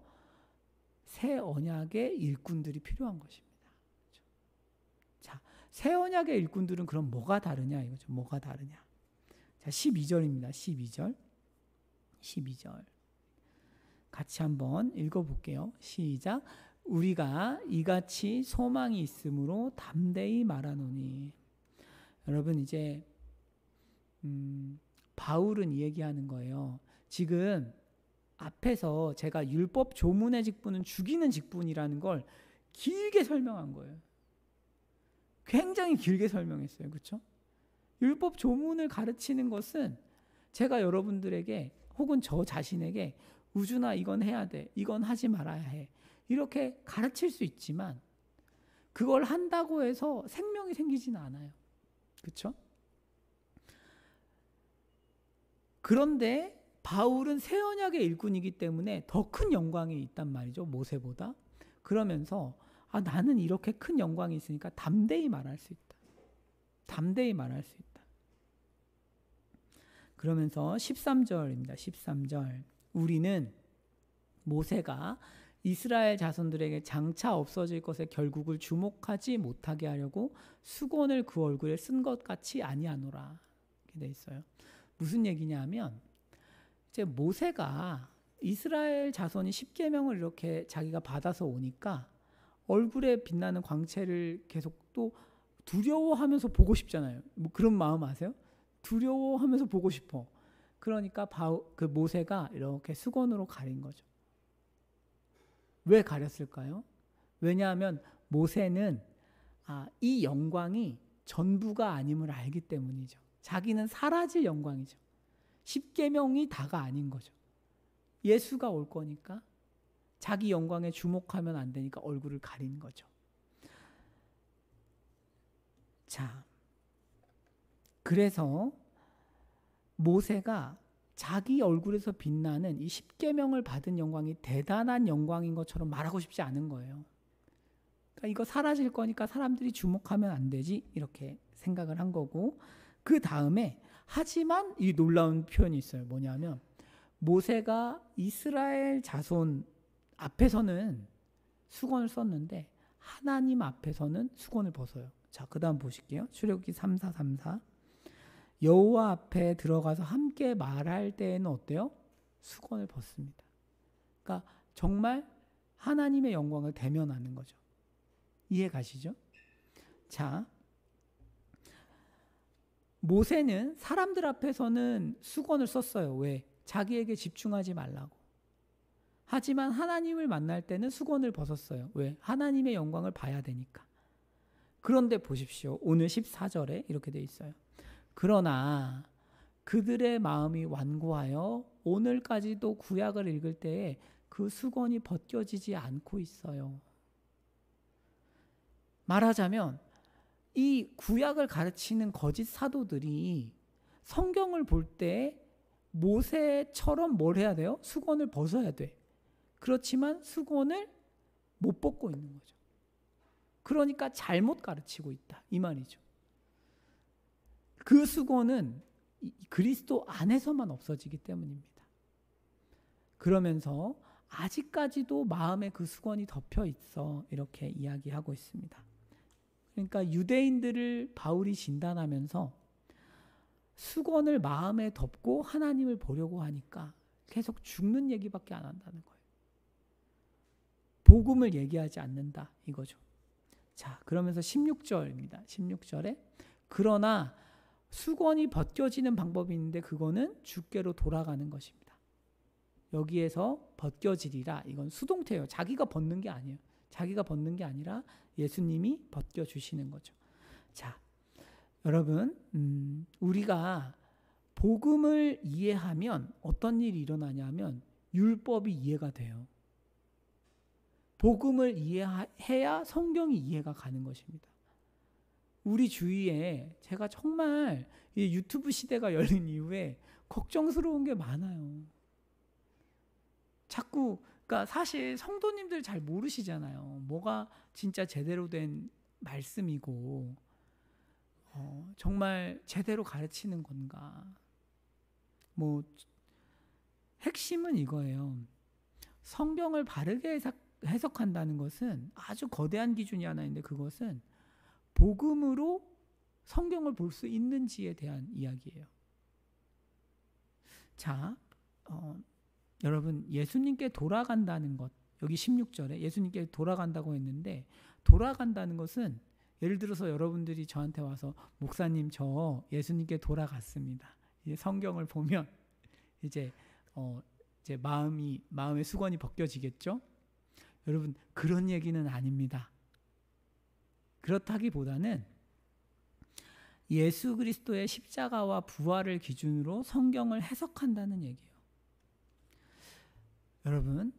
S1: 새 언약의 일꾼들이 필요한 것입니다. 자, 새 언약의 일꾼들은 그럼 뭐가 다르냐 이거죠. 뭐가 다르냐. 자, 12절입니다. 12절. 같이 한번 읽어볼게요. 시작. 우리가 이같이 소망이 있으므로 담대히 말하노니. 여러분, 이제 바울은 이 얘기하는 거예요. 지금 앞에서 제가 율법 조문의 직분은 죽이는 직분이라는 걸 길게 설명한 거예요. 굉장히 길게 설명했어요. 그렇죠? 율법 조문을 가르치는 것은 제가 여러분들에게 혹은 저 자신에게 우준아 이건 해야 돼, 이건 하지 말아야 해, 이렇게 가르칠 수 있지만 그걸 한다고 해서 생명이 생기지는 않아요. 그렇죠? 그런데 바울은 새 언약의 일꾼이기 때문에 더 큰 영광이 있단 말이죠. 모세보다. 그러면서 나는 이렇게 큰 영광이 있으니까 담대히 말할 수 있다. 담대히 말할 수 있다. 그러면서 13절입니다. 13절. 우리는 모세가 이스라엘 자손들에게 장차 없어질 것의 결국을 주목하지 못하게 하려고 수건을 그 얼굴에 쓴 것 같이 아니하노라. 이렇게 돼 있어요. 무슨 얘기냐 하면 이제 모세가 이스라엘 자손이 십계명을 이렇게 자기가 받아서 오니까 얼굴에 빛나는 광채를 계속 또 두려워하면서 보고 싶잖아요. 뭐 그런 마음 아세요? 두려워하면서 보고 싶어. 그러니까 그 모세가 이렇게 수건으로 가린 거죠. 왜 가렸을까요? 왜냐하면 모세는 이 영광이 전부가 아님을 알기 때문이죠. 자기는 사라질 영광이죠. 십계명이 다가 아닌 거죠. 예수가 올 거니까 자기 영광에 주목하면 안 되니까 얼굴을 가린 거죠. 자, 그래서 모세가 자기 얼굴에서 빛나는 이 십계명을 받은 영광이 대단한 영광인 것처럼 말하고 싶지 않은 거예요. 그러니까 이거 사라질 거니까 사람들이 주목하면 안 되지 이렇게 생각을 한 거고, 그 다음에 하지만 이 놀라운 표현이 있어요. 뭐냐면 모세가 이스라엘 자손 앞에서는 수건을 썼는데 하나님 앞에서는 수건을 벗어요. 자, 그 다음 보실게요. 출애굽기 34:34. 여호와 앞에 들어가서 함께 말할 때에는 어때요? 수건을 벗습니다. 그러니까 정말 하나님의 영광을 대면하는 거죠. 이해 가시죠? 자, 모세는 사람들 앞에서는 수건을 썼어요. 왜? 자기에게 집중하지 말라고. 하지만 하나님을 만날 때는 수건을 벗었어요. 왜? 하나님의 영광을 봐야 되니까. 그런데 보십시오. 오늘 14절에 이렇게 돼 있어요. 그러나 그들의 마음이 완고하여 오늘까지도 구약을 읽을 때에 그 수건이 벗겨지지 않고 있어요. 말하자면 이 구약을 가르치는 거짓 사도들이 성경을 볼 때 모세처럼 뭘 해야 돼요? 수건을 벗어야 돼. 그렇지만 수건을 못 벗고 있는 거죠. 그러니까 잘못 가르치고 있다 이 말이죠. 그 수건은 그리스도 안에서만 없어지기 때문입니다. 그러면서 아직까지도 마음에 그 수건이 덮여 있어 이렇게 이야기하고 있습니다. 그러니까 유대인들을 바울이 진단하면서 수건을 마음에 덮고 하나님을 보려고 하니까 계속 죽는 얘기밖에 안 한다는 거예요. 복음을 얘기하지 않는다 이거죠. 자, 그러면서 16절입니다. 16절에 그러나 수건이 벗겨지는 방법이 있는데 그거는 주께로 돌아가는 것입니다. 여기에서 벗겨지리라. 이건 수동태예요. 자기가 벗는 게 아니에요. 자기가 벗는 게 아니라 예수님이 벗겨주시는 거죠. 자, 여러분 우리가 복음을 이해하면 어떤 일이 일어나냐면 율법이 이해가 돼요. 복음을 이해해야 성경이 이해가 가는 것입니다. 우리 주위에 제가 정말 이 유튜브 시대가 열린 이후에 걱정스러운 게 많아요. 자꾸 그러니까 사실 성도님들 잘 모르시잖아요. 뭐가 진짜 제대로 된 말씀이고 정말 제대로 가르치는 건가. 뭐 핵심은 이거예요. 성경을 바르게 해석한다는 것은 아주 거대한 기준이 하나 있는데 그것은 복음으로 성경을 볼 수 있는지에 대한 이야기예요. 자, 여러분 예수님께 돌아간다는 것 여기 16절에 예수님께 돌아간다고 했는데 돌아간다는 것은 예를 들어서 여러분들이 저한테 와서 목사님 저 예수님께 돌아갔습니다. 이제 성경을 보면 이제 마음의 수건이 벗겨지겠죠? 여러분 그런 얘기는 아닙니다. 그렇다기보다는 예수 그리스도의 십자가와 부활을 기준으로 성경을 해석한다는 얘기예요. 여러분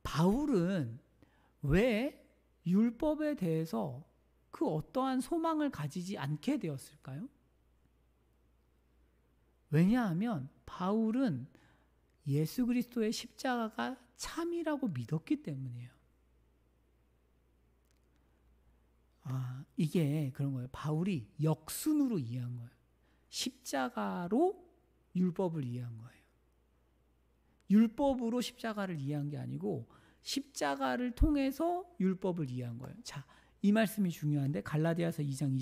S1: 바울은 왜 율법에 대해서 그 어떠한 소망을 가지지 않게 되었을까요? 왜냐하면 바울은 예수 그리스도의 십자가가 참이라고 믿었기 때문이에요. 이게 그런 거예요. 바울이 역순으로 이해한 거예요. 십자가로 율법을 이해한 거예요. 율법으로 십자가를 이해한 게 아니고 십자가를 통해서 율법을 이해한 거예요. 자, 이 말씀이 중요한데 갈라디아서 2장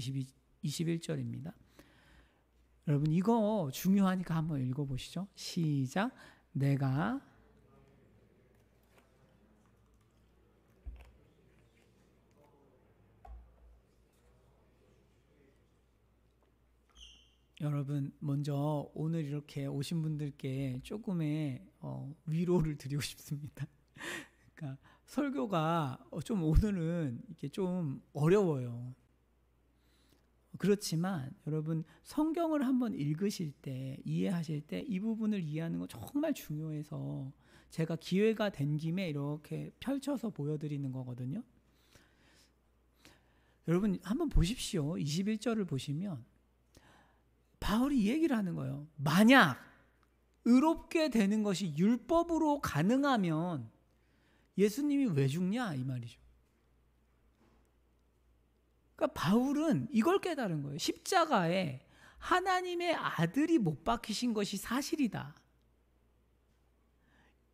S1: 21절입니다. 여러분 이거 중요하니까 한번 읽어보시죠. 시작. 내가 여러분 먼저 오늘 이렇게 오신 분들께 조금의 위로를 드리고 싶습니다. 그러니까 설교가 좀 오늘은 이렇게 좀 어려워요. 그렇지만 여러분 성경을 한번 읽으실 때 이해하실 때 이 부분을 이해하는 거 정말 중요해서 제가 기회가 된 김에 이렇게 펼쳐서 보여드리는 거거든요. 여러분 한번 보십시오. 21절을 보시면 바울이 이 얘기를 하는 거예요. 만약 의롭게 되는 것이 율법으로 가능하면 예수님이 왜 죽냐 이 말이죠. 그러니까 바울은 이걸 깨달은 거예요. 십자가에 하나님의 아들이 못 박히신 것이 사실이다.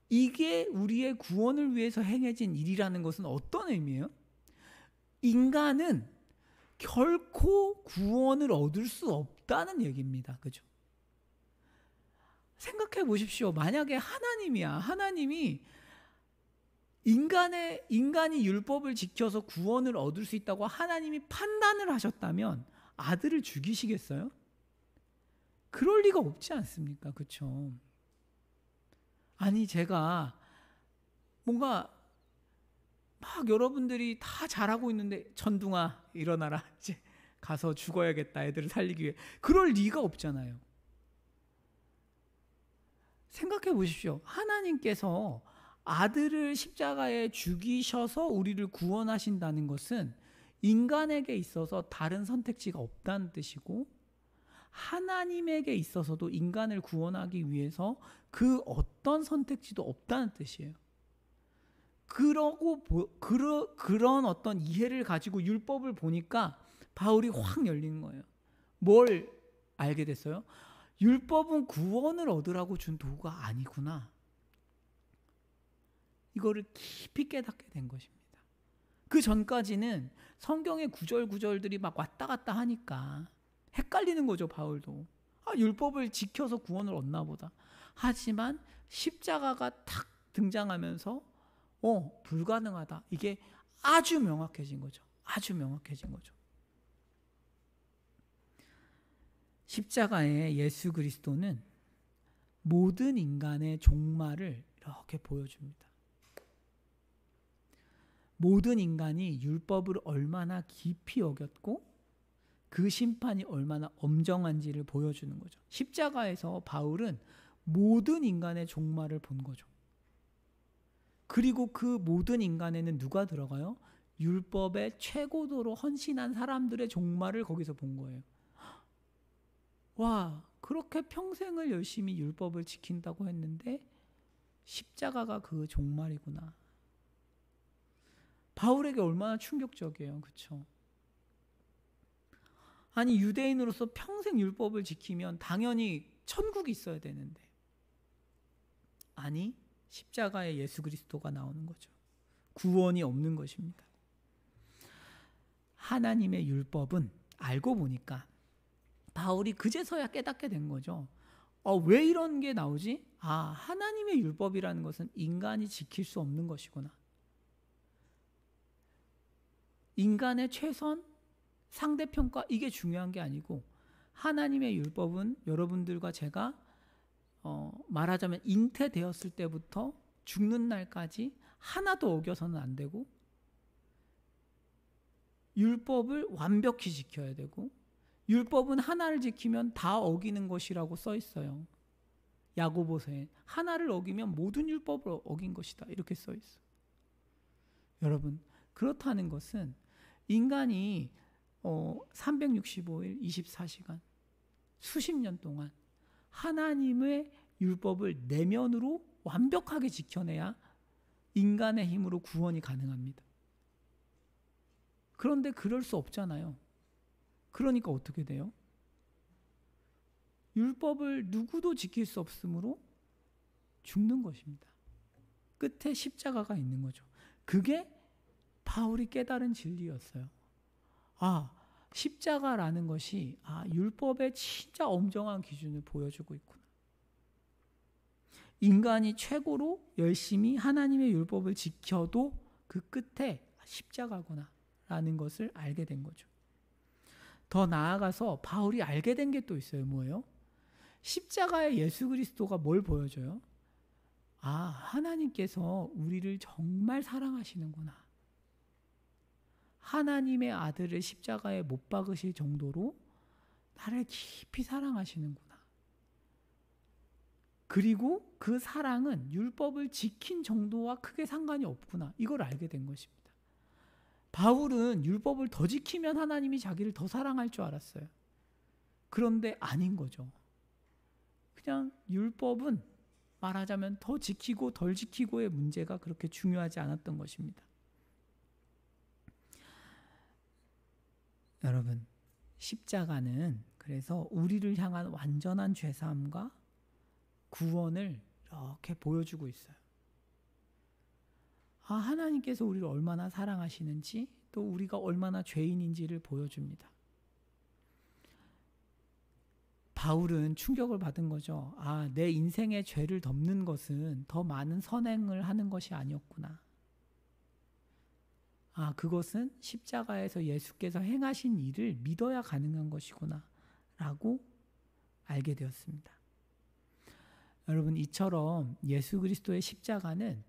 S1: 이게 우리의 구원을 위해서 행해진 일이라는 것은 어떤 의미예요? 인간은 결코 구원을 얻을 수 없다는 얘기입니다. 그죠? 생각해 보십시오. 만약에 하나님이야. 하나님이 인간이 율법을 지켜서 구원을 얻을 수 있다고 하나님이 판단을 하셨다면 아들을 죽이시겠어요? 그럴 리가 없지 않습니까? 그렇죠? 아니 제가 뭔가 막 여러분들이 다 잘하고 있는데 천둥아 일어나라 이제 가서 죽어야겠다 애들을 살리기 위해 그럴 리가 없잖아요. 생각해 보십시오. 하나님께서 아들을 십자가에 죽이셔서 우리를 구원하신다는 것은 인간에게 있어서 다른 선택지가 없다는 뜻이고 하나님에게 있어서도 인간을 구원하기 위해서 그 어떤 선택지도 없다는 뜻이에요. 그런 어떤 이해를 가지고 율법을 보니까 바울이 확 열린 거예요. 뭘 알게 됐어요? 율법은 구원을 얻으라고 준 도구가 아니구나. 이거를 깊이 깨닫게 된 것입니다. 그 전까지는 성경의 구절구절들이 막 왔다 갔다 하니까 헷갈리는 거죠, 바울도. 율법을 지켜서 구원을 얻나 보다. 하지만 십자가가 탁 등장하면서 불가능하다. 이게 아주 명확해진 거죠. 아주 명확해진 거죠. 십자가의 예수 그리스도는 모든 인간의 종말을 이렇게 보여줍니다. 모든 인간이 율법을 얼마나 깊이 어겼고 그 심판이 얼마나 엄정한지를 보여주는 거죠. 십자가에서 바울은 모든 인간의 종말을 본 거죠. 그리고 그 모든 인간에는 누가 들어가요? 율법의 최고도로 헌신한 사람들의 종말을 거기서 본 거예요. 와, 그렇게 평생을 열심히 율법을 지킨다고 했는데 십자가가 그 종말이구나. 바울에게 얼마나 충격적이에요. 그렇죠? 아니, 유대인으로서 평생 율법을 지키면 당연히 천국이 있어야 되는데, 아니, 십자가에 예수 그리스도가 나오는 거죠. 구원이 없는 것입니다. 하나님의 율법은 알고 보니까 바울이 그제서야 깨닫게 된 거죠. 왜 이런 게 나오지? 하나님의 율법이라는 것은 인간이 지킬 수 없는 것이구나. 인간의 최선, 상대평가, 이게 중요한 게 아니고 하나님의 율법은 여러분들과 제가 말하자면 잉태되었을 때부터 죽는 날까지 하나도 어겨서는 안 되고, 율법을 완벽히 지켜야 되고, 율법은 하나를 지키면 다 어기는 것이라고 써 있어요. 야고보서에 하나를 어기면 모든 율법을 어긴 것이다, 이렇게 써 있어요. 여러분, 그렇다는 것은 인간이 365일 24시간 수십 년 동안 하나님의 율법을 내면으로 완벽하게 지켜내야 인간의 힘으로 구원이 가능합니다. 그런데 그럴 수 없잖아요. 그러니까 어떻게 돼요? 율법을 누구도 지킬 수 없으므로 죽는 것입니다. 끝에 십자가가 있는 거죠. 그게 바울이 깨달은 진리였어요. 십자가라는 것이 율법의 진짜 엄정한 기준을 보여주고 있구나. 인간이 최고로 열심히 하나님의 율법을 지켜도 그 끝에 십자가구나 라는 것을 알게 된 거죠. 더 나아가서 바울이 알게 된 게 또 있어요. 뭐예요? 십자가의 예수 그리스도가 뭘 보여줘요? 하나님께서 우리를 정말 사랑하시는구나. 하나님의 아들을 십자가에 못 박으실 정도로 나를 깊이 사랑하시는구나. 그리고 그 사랑은 율법을 지킨 정도와 크게 상관이 없구나. 이걸 알게 된 것입니다. 바울은 율법을 더 지키면 하나님이 자기를 더 사랑할 줄 알았어요. 그런데 아닌 거죠. 그냥 율법은 말하자면 더 지키고 덜 지키고의 문제가 그렇게 중요하지 않았던 것입니다. 여러분, 십자가는 그래서 우리를 향한 완전한 죄사함과 구원을 이렇게 보여주고 있어요. 하나님께서 우리를 얼마나 사랑하시는지, 또 우리가 얼마나 죄인인지를 보여줍니다. 바울은 충격을 받은 거죠. 내 인생의 죄를 덮는 것은 더 많은 선행을 하는 것이 아니었구나. 그것은 십자가에서 예수께서 행하신 일을 믿어야 가능한 것이구나 라고 알게 되었습니다. 여러분, 이처럼 예수 그리스도의 십자가는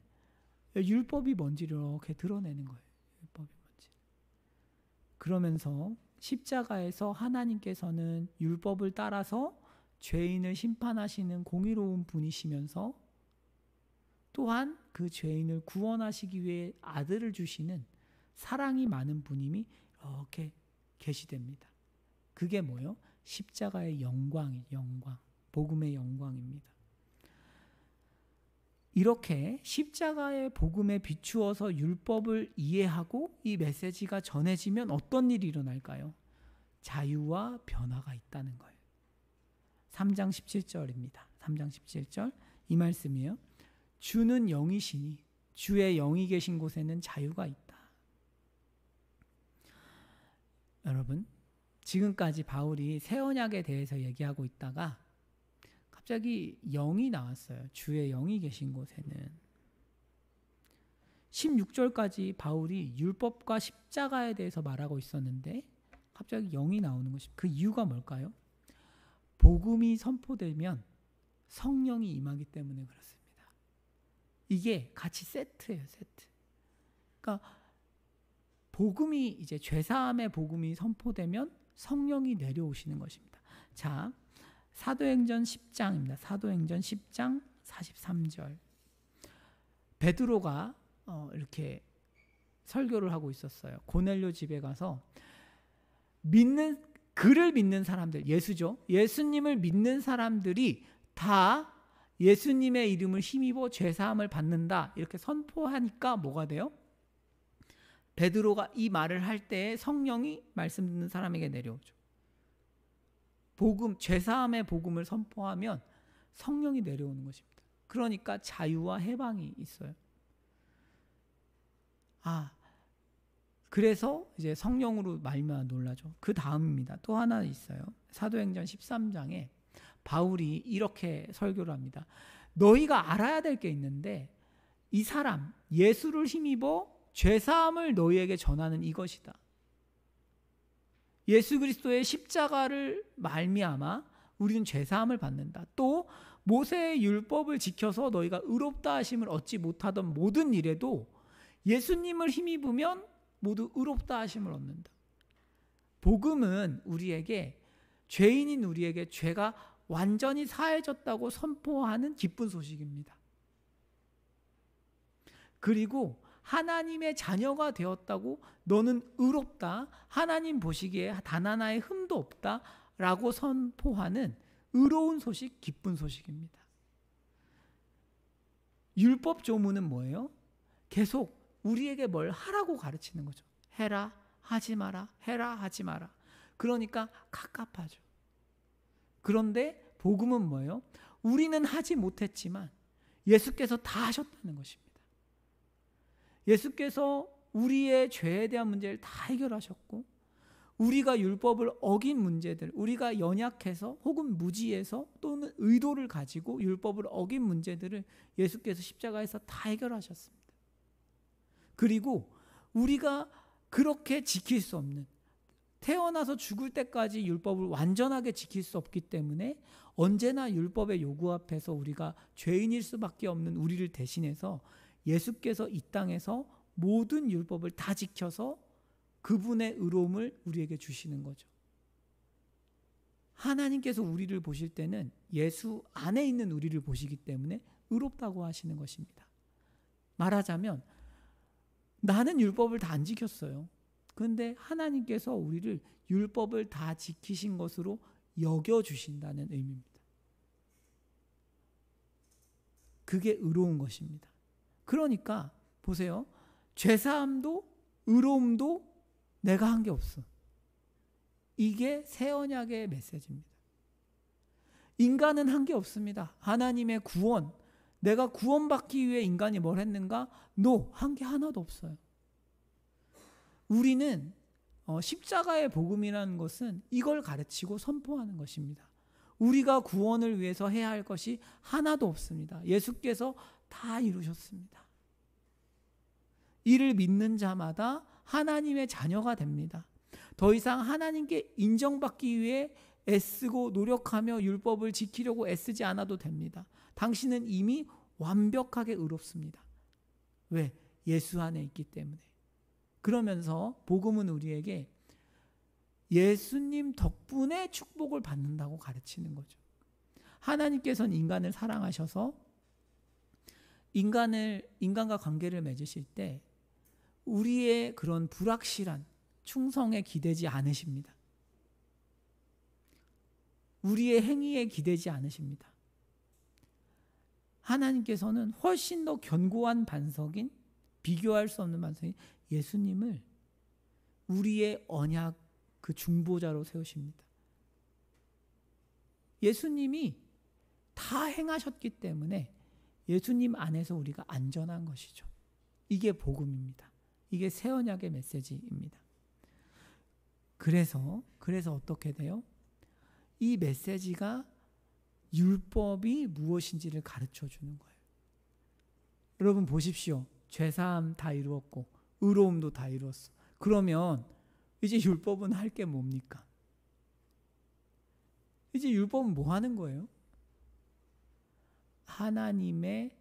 S1: 율법이 뭔지를 이렇게 드러내는 거예요. 율법이 뭔지. 그러면서 십자가에서 하나님께서는 율법을 따라서 죄인을 심판하시는 공의로운 분이시면서 또한 그 죄인을 구원하시기 위해 아들을 주시는 사랑이 많은 분임이 이렇게 계시됩니다. 그게 뭐예요? 십자가의 영광, 복음의 영광입니다. 이렇게 십자가의 복음에 비추어서 율법을 이해하고 이 메시지가 전해지면 어떤 일이 일어날까요? 자유와 변화가 있다는 거예요. 3장 17절입니다. 3장 17절 이 말씀이에요. 주는 영이시니 주의 영이 계신 곳에는 자유가 있다. 여러분, 지금까지 바울이 새 언약에 대해서 얘기하고 있다가 갑자기 영이 나왔어요. 주의 영이 계신 곳에는. 16절까지 바울이 율법과 십자가에 대해서 말하고 있었는데 갑자기 영이 나오는 것입니다. 그 이유가 뭘까요? 복음이 선포되면 성령이 임하기 때문에 그렇습니다. 이게 같이 세트예요, 세트. 그러니까 복음이 이제 죄사함의 복음이 선포되면 성령이 내려오시는 것입니다. 자, 사도행전 10장입니다. 사도행전 10장 43절. 베드로가 이렇게 설교를 하고 있었어요. 고넬료 집에 가서 그를 믿는 사람들, 예수죠. 예수님을 믿는 사람들이 다 예수님의 이름을 힘입어 죄사함을 받는다. 이렇게 선포하니까 뭐가 돼요? 베드로가 이 말을 할 때에 성령이 말씀 듣는 사람에게 내려오죠. 복음, 죄사함의 복음을 선포하면 성령이 내려오는 것입니다. 그러니까 자유와 해방이 있어요. 그래서 이제 성령으로 말미암아 놀라죠. 그 다음입니다. 또 하나 있어요. 사도행전 13장에 바울이 이렇게 설교를 합니다. 너희가 알아야 될 게 있는데 이 사람 예수를 힘입어 죄사함을 너희에게 전하는 이것이다. 예수 그리스도의 십자가를 말미암아 우리는 죄사함을 받는다. 또 모세의 율법을 지켜서 너희가 의롭다 하심을 얻지 못하던 모든 일에도 예수님을 힘입으면 모두 의롭다 하심을 얻는다. 복음은 우리에게 죄인인 우리에게 죄가 완전히 사해졌다고 선포하는 기쁜 소식입니다. 그리고 하나님의 자녀가 되었다고 너는 의롭다, 하나님 보시기에 단 하나의 흠도 없다 라고 선포하는 의로운 소식, 기쁜 소식입니다. 율법 조문은 뭐예요? 계속 우리에게 뭘 하라고 가르치는 거죠. 해라, 하지 마라, 해라, 하지 마라. 그러니까 갑갑하죠. 그런데 복음은 뭐예요? 우리는 하지 못했지만 예수께서 다 하셨다는 것입니다. 예수께서 우리의 죄에 대한 문제를 다 해결하셨고 우리가 율법을 어긴 문제들, 우리가 연약해서 혹은 무지해서 또는 의도를 가지고 율법을 어긴 문제들을 예수께서 십자가에서 다 해결하셨습니다. 그리고 우리가 그렇게 지킬 수 없는, 태어나서 죽을 때까지 율법을 완전하게 지킬 수 없기 때문에 언제나 율법의 요구 앞에서 우리가 죄인일 수밖에 없는 우리를 대신해서 예수께서 이 땅에서 모든 율법을 다 지켜서 그분의 의로움을 우리에게 주시는 거죠. 하나님께서 우리를 보실 때는 예수 안에 있는 우리를 보시기 때문에 의롭다고 하시는 것입니다. 말하자면 나는 율법을 다 안 지켰어요. 그런데 하나님께서 우리를 율법을 다 지키신 것으로 여겨주신다는 의미입니다. 그게 의로운 것입니다. 그러니까 보세요. 죄사함도 의로움도 내가 한 게 없어. 이게 새 언약의 메시지입니다. 인간은 한 게 없습니다. 하나님의 구원, 내가 구원받기 위해 인간이 뭘 했는가? 한 게 하나도 없어요. 우리는 십자가의 복음이라는 것은 이걸 가르치고 선포하는 것입니다. 우리가 구원을 위해서 해야 할 것이 하나도 없습니다. 예수께서 다 이루셨습니다. 이를 믿는 자마다 하나님의 자녀가 됩니다. 더 이상 하나님께 인정받기 위해 애쓰고 노력하며 율법을 지키려고 애쓰지 않아도 됩니다. 당신은 이미 완벽하게 의롭습니다. 왜? 예수 안에 있기 때문에. 그러면서 복음은 우리에게 예수님 덕분에 축복을 받는다고 가르치는 거죠. 하나님께서는 인간을 사랑하셔서 인간과 관계를 맺으실 때 우리의 그런 불확실한 충성에 기대지 않으십니다. 우리의 행위에 기대지 않으십니다. 하나님께서는 훨씬 더 견고한 반석인, 비교할 수 없는 반석인 예수님을 우리의 언약 그 중보자로 세우십니다. 예수님이 다 행하셨기 때문에 예수님 안에서 우리가 안전한 것이죠. 이게 복음입니다. 이게 새 언약의 메시지입니다. 그래서 어떻게 돼요? 이 메시지가 율법이 무엇인지를 가르쳐 주는 거예요. 여러분 보십시오. 죄사함 다 이루었고 의로움도 다 이루었어. 그러면 이제 율법은 할 게 뭡니까? 이제 율법은 뭐 하는 거예요? 하나님의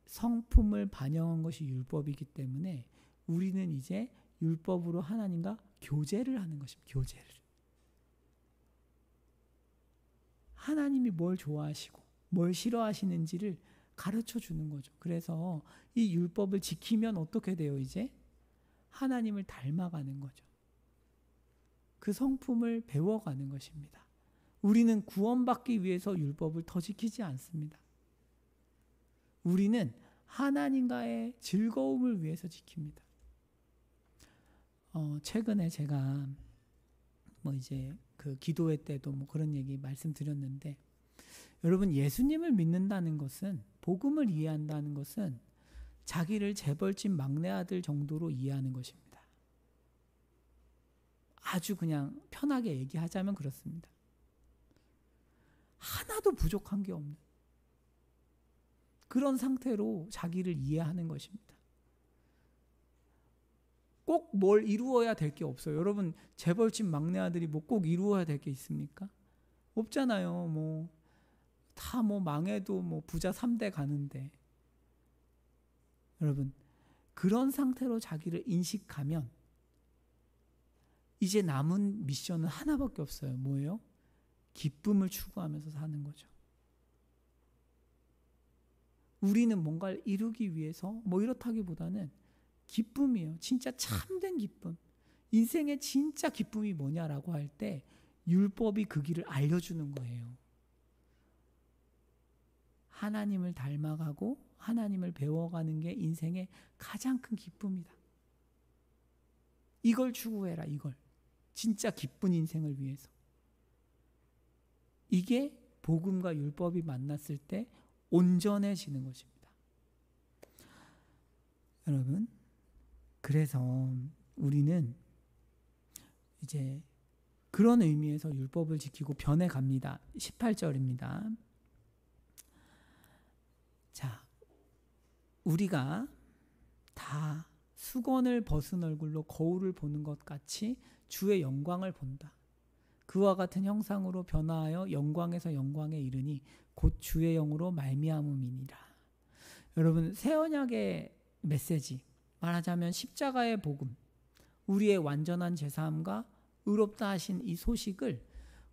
S1: 성품을 반영한 것이 율법이기 때문에 우리는 이제 율법으로 하나님과 교제를 하는 것입니다. 교제를. 하나님이 뭘 좋아하시고 뭘 싫어하시는지를 가르쳐 주는 거죠. 그래서 이 율법을 지키면 어떻게 돼요? 이제 하나님을 닮아가는 거죠. 그 성품을 배워가는 것입니다. 우리는 구원받기 위해서 율법을 더 지키지 않습니다. 우리는 하나님과의 즐거움을 위해서 지킵니다. 최근에 제가 이제 그 기도회 때도 그런 얘기 말씀드렸는데, 여러분 예수님을 믿는다는 것은, 복음을 이해한다는 것은 자기를 재벌집 막내 아들 정도로 이해하는 것입니다. 아주 그냥 편하게 얘기하자면 그렇습니다. 하나도 부족한 게 없는 그런 상태로 자기를 이해하는 것입니다. 꼭 뭘 이루어야 될 게 없어요. 여러분 재벌집 막내 아들이 꼭 이루어야 될 게 있습니까? 없잖아요. 다 망해도 부자 3대 가는데. 여러분 그런 상태로 자기를 인식하면 이제 남은 미션은 하나밖에 없어요. 뭐예요? 기쁨을 추구하면서 사는 거죠. 우리는 뭔가를 이루기 위해서 이렇다기보다는 기쁨이에요. 진짜 참된 기쁨. 인생의 진짜 기쁨이 뭐냐라고 할 때 율법이 그 길을 알려주는 거예요. 하나님을 닮아가고 하나님을 배워가는 게 인생의 가장 큰 기쁨이다. 이걸 추구해라. 이걸. 진짜 기쁜 인생을 위해서. 이게 복음과 율법이 만났을 때 온전해지는 것입니다. 여러분, 그래서 우리는 이제 그런 의미에서 율법을 지키고 변해갑니다. 18절입니다. 자, 우리가 다 수건을 벗은 얼굴로 거울을 보는 것 같이 주의 영광을 본다. 그와 같은 형상으로 변화하여 영광에서 영광에 이르니 곧 주의 영으로 말미암음이니라. 여러분 새 언약의 메시지, 말하자면 십자가의 복음, 우리의 완전한 제사함과 의롭다 하신 이 소식을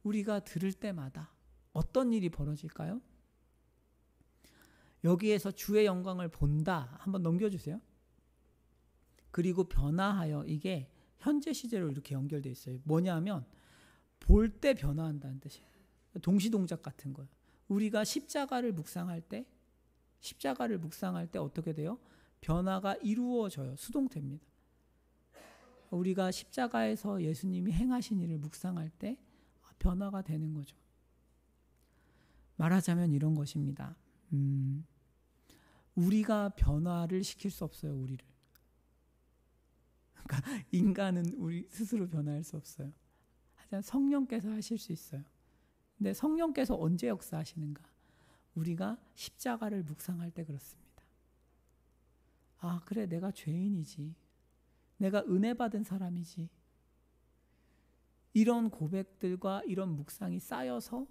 S1: 우리가 들을 때마다 어떤 일이 벌어질까요? 여기에서 주의 영광을 본다. 한번 넘겨주세요. 그리고 변화하여, 이게 현재 시제로 이렇게 연결되어 있어요. 뭐냐면 볼 때 변화한다는 뜻이에요. 동시동작 같은 거예요. 우리가 십자가를 묵상할 때 어떻게 돼요? 변화가 이루어져요. 수동태입니다. 우리가 십자가에서 예수님이 행하신 일을 묵상할 때 변화가 되는 거죠. 말하자면 이런 것입니다. 우리가 변화를 시킬 수 없어요. 우리를. 그러니까 인간은 우리 스스로 변화할 수 없어요. 하지만 성령께서 하실 수 있어요. 근데 성령께서 언제 역사하시는가? 우리가 십자가를 묵상할 때 그렇습니다. 아, 그래, 내가 죄인이지. 내가 은혜 받은 사람이지. 이런 고백들과 이런 묵상이 쌓여서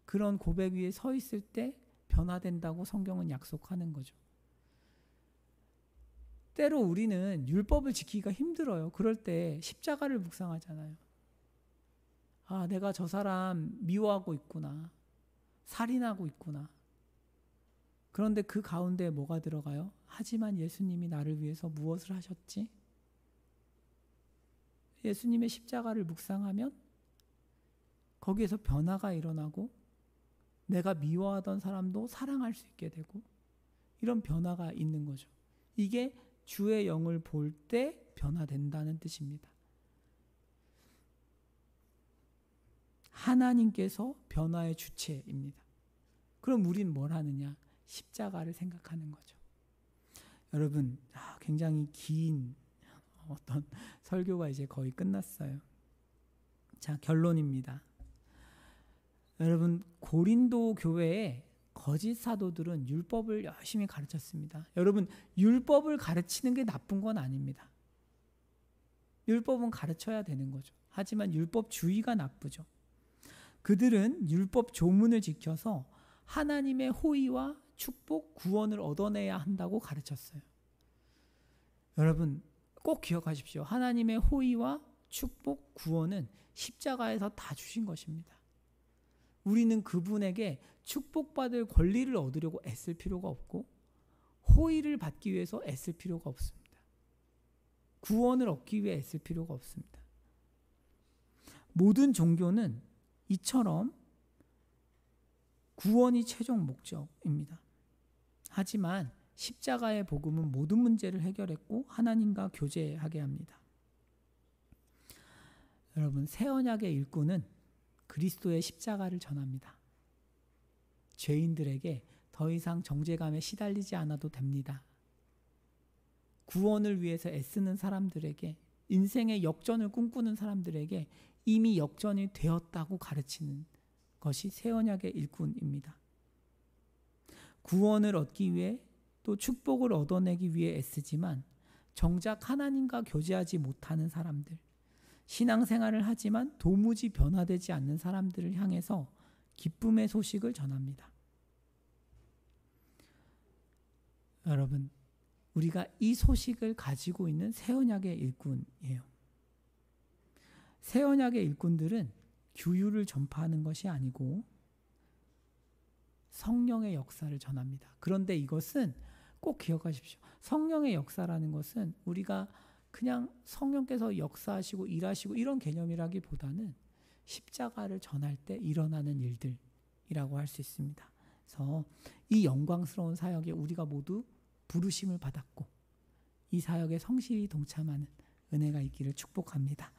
S1: 그런 고백 위에 서 있을 때 변화된다고 성경은 약속하는 거죠. 때로 우리는 율법을 지키기가 힘들어요. 그럴 때 십자가를 묵상하잖아요. 아, 내가 저 사람 미워하고 있구나. 살인하고 있구나. 그런데 그 가운데 뭐가 들어가요? 하지만 예수님이 나를 위해서 무엇을 하셨지? 예수님의 십자가를 묵상하면 거기에서 변화가 일어나고 내가 미워하던 사람도 사랑할 수 있게 되고 이런 변화가 있는 거죠. 이게 주의 영을 볼 때 변화된다는 뜻입니다. 하나님께서 변화의 주체입니다. 그럼 우린 뭘 하느냐? 십자가를 생각하는 거죠. 여러분, 굉장히 긴 어떤 설교가 이제 거의 끝났어요. 자, 결론입니다. 여러분, 고린도 교회에 거짓 사도들은 율법을 열심히 가르쳤습니다. 여러분, 율법을 가르치는 게 나쁜 건 아닙니다. 율법은 가르쳐야 되는 거죠. 하지만 율법주의가 나쁘죠. 그들은 율법 조문을 지켜서 하나님의 호의와 축복, 구원을 얻어내야 한다고 가르쳤어요. 여러분, 꼭 기억하십시오. 하나님의 호의와 축복, 구원은 십자가에서 다 주신 것입니다. 우리는 그분에게 축복받을 권리를 얻으려고 애쓸 필요가 없고 호의를 받기 위해서 애쓸 필요가 없습니다. 구원을 얻기 위해 애쓸 필요가 없습니다. 모든 종교는 이처럼 구원이 최종 목적입니다. 하지만 십자가의 복음은 모든 문제를 해결했고 하나님과 교제하게 합니다. 여러분, 새 언약의 일꾼은 그리스도의 십자가를 전합니다. 죄인들에게 더 이상 정죄감에 시달리지 않아도 됩니다. 구원을 위해서 애쓰는 사람들에게, 인생의 역전을 꿈꾸는 사람들에게 이미 역전이 되었다고 가르치는 것이 새 언약의 일꾼입니다. 구원을 얻기 위해 또 축복을 얻어내기 위해 애쓰지만 정작 하나님과 교제하지 못하는 사람들, 신앙생활을 하지만 도무지 변화되지 않는 사람들을 향해서 기쁨의 소식을 전합니다. 여러분, 우리가 이 소식을 가지고 있는 새 언약의 일꾼이에요. 새 언약의 일꾼들은 규율을 전파하는 것이 아니고 성령의 역사를 전합니다. 그런데 이것은 꼭 기억하십시오. 성령의 역사라는 것은 우리가 그냥 성령께서 역사하시고 일하시고 이런 개념이라기보다는 십자가를 전할 때 일어나는 일들이라고 할 수 있습니다. 그래서 이 영광스러운 사역에 우리가 모두 부르심을 받았고 이 사역에 성실히 동참하는 은혜가 있기를 축복합니다.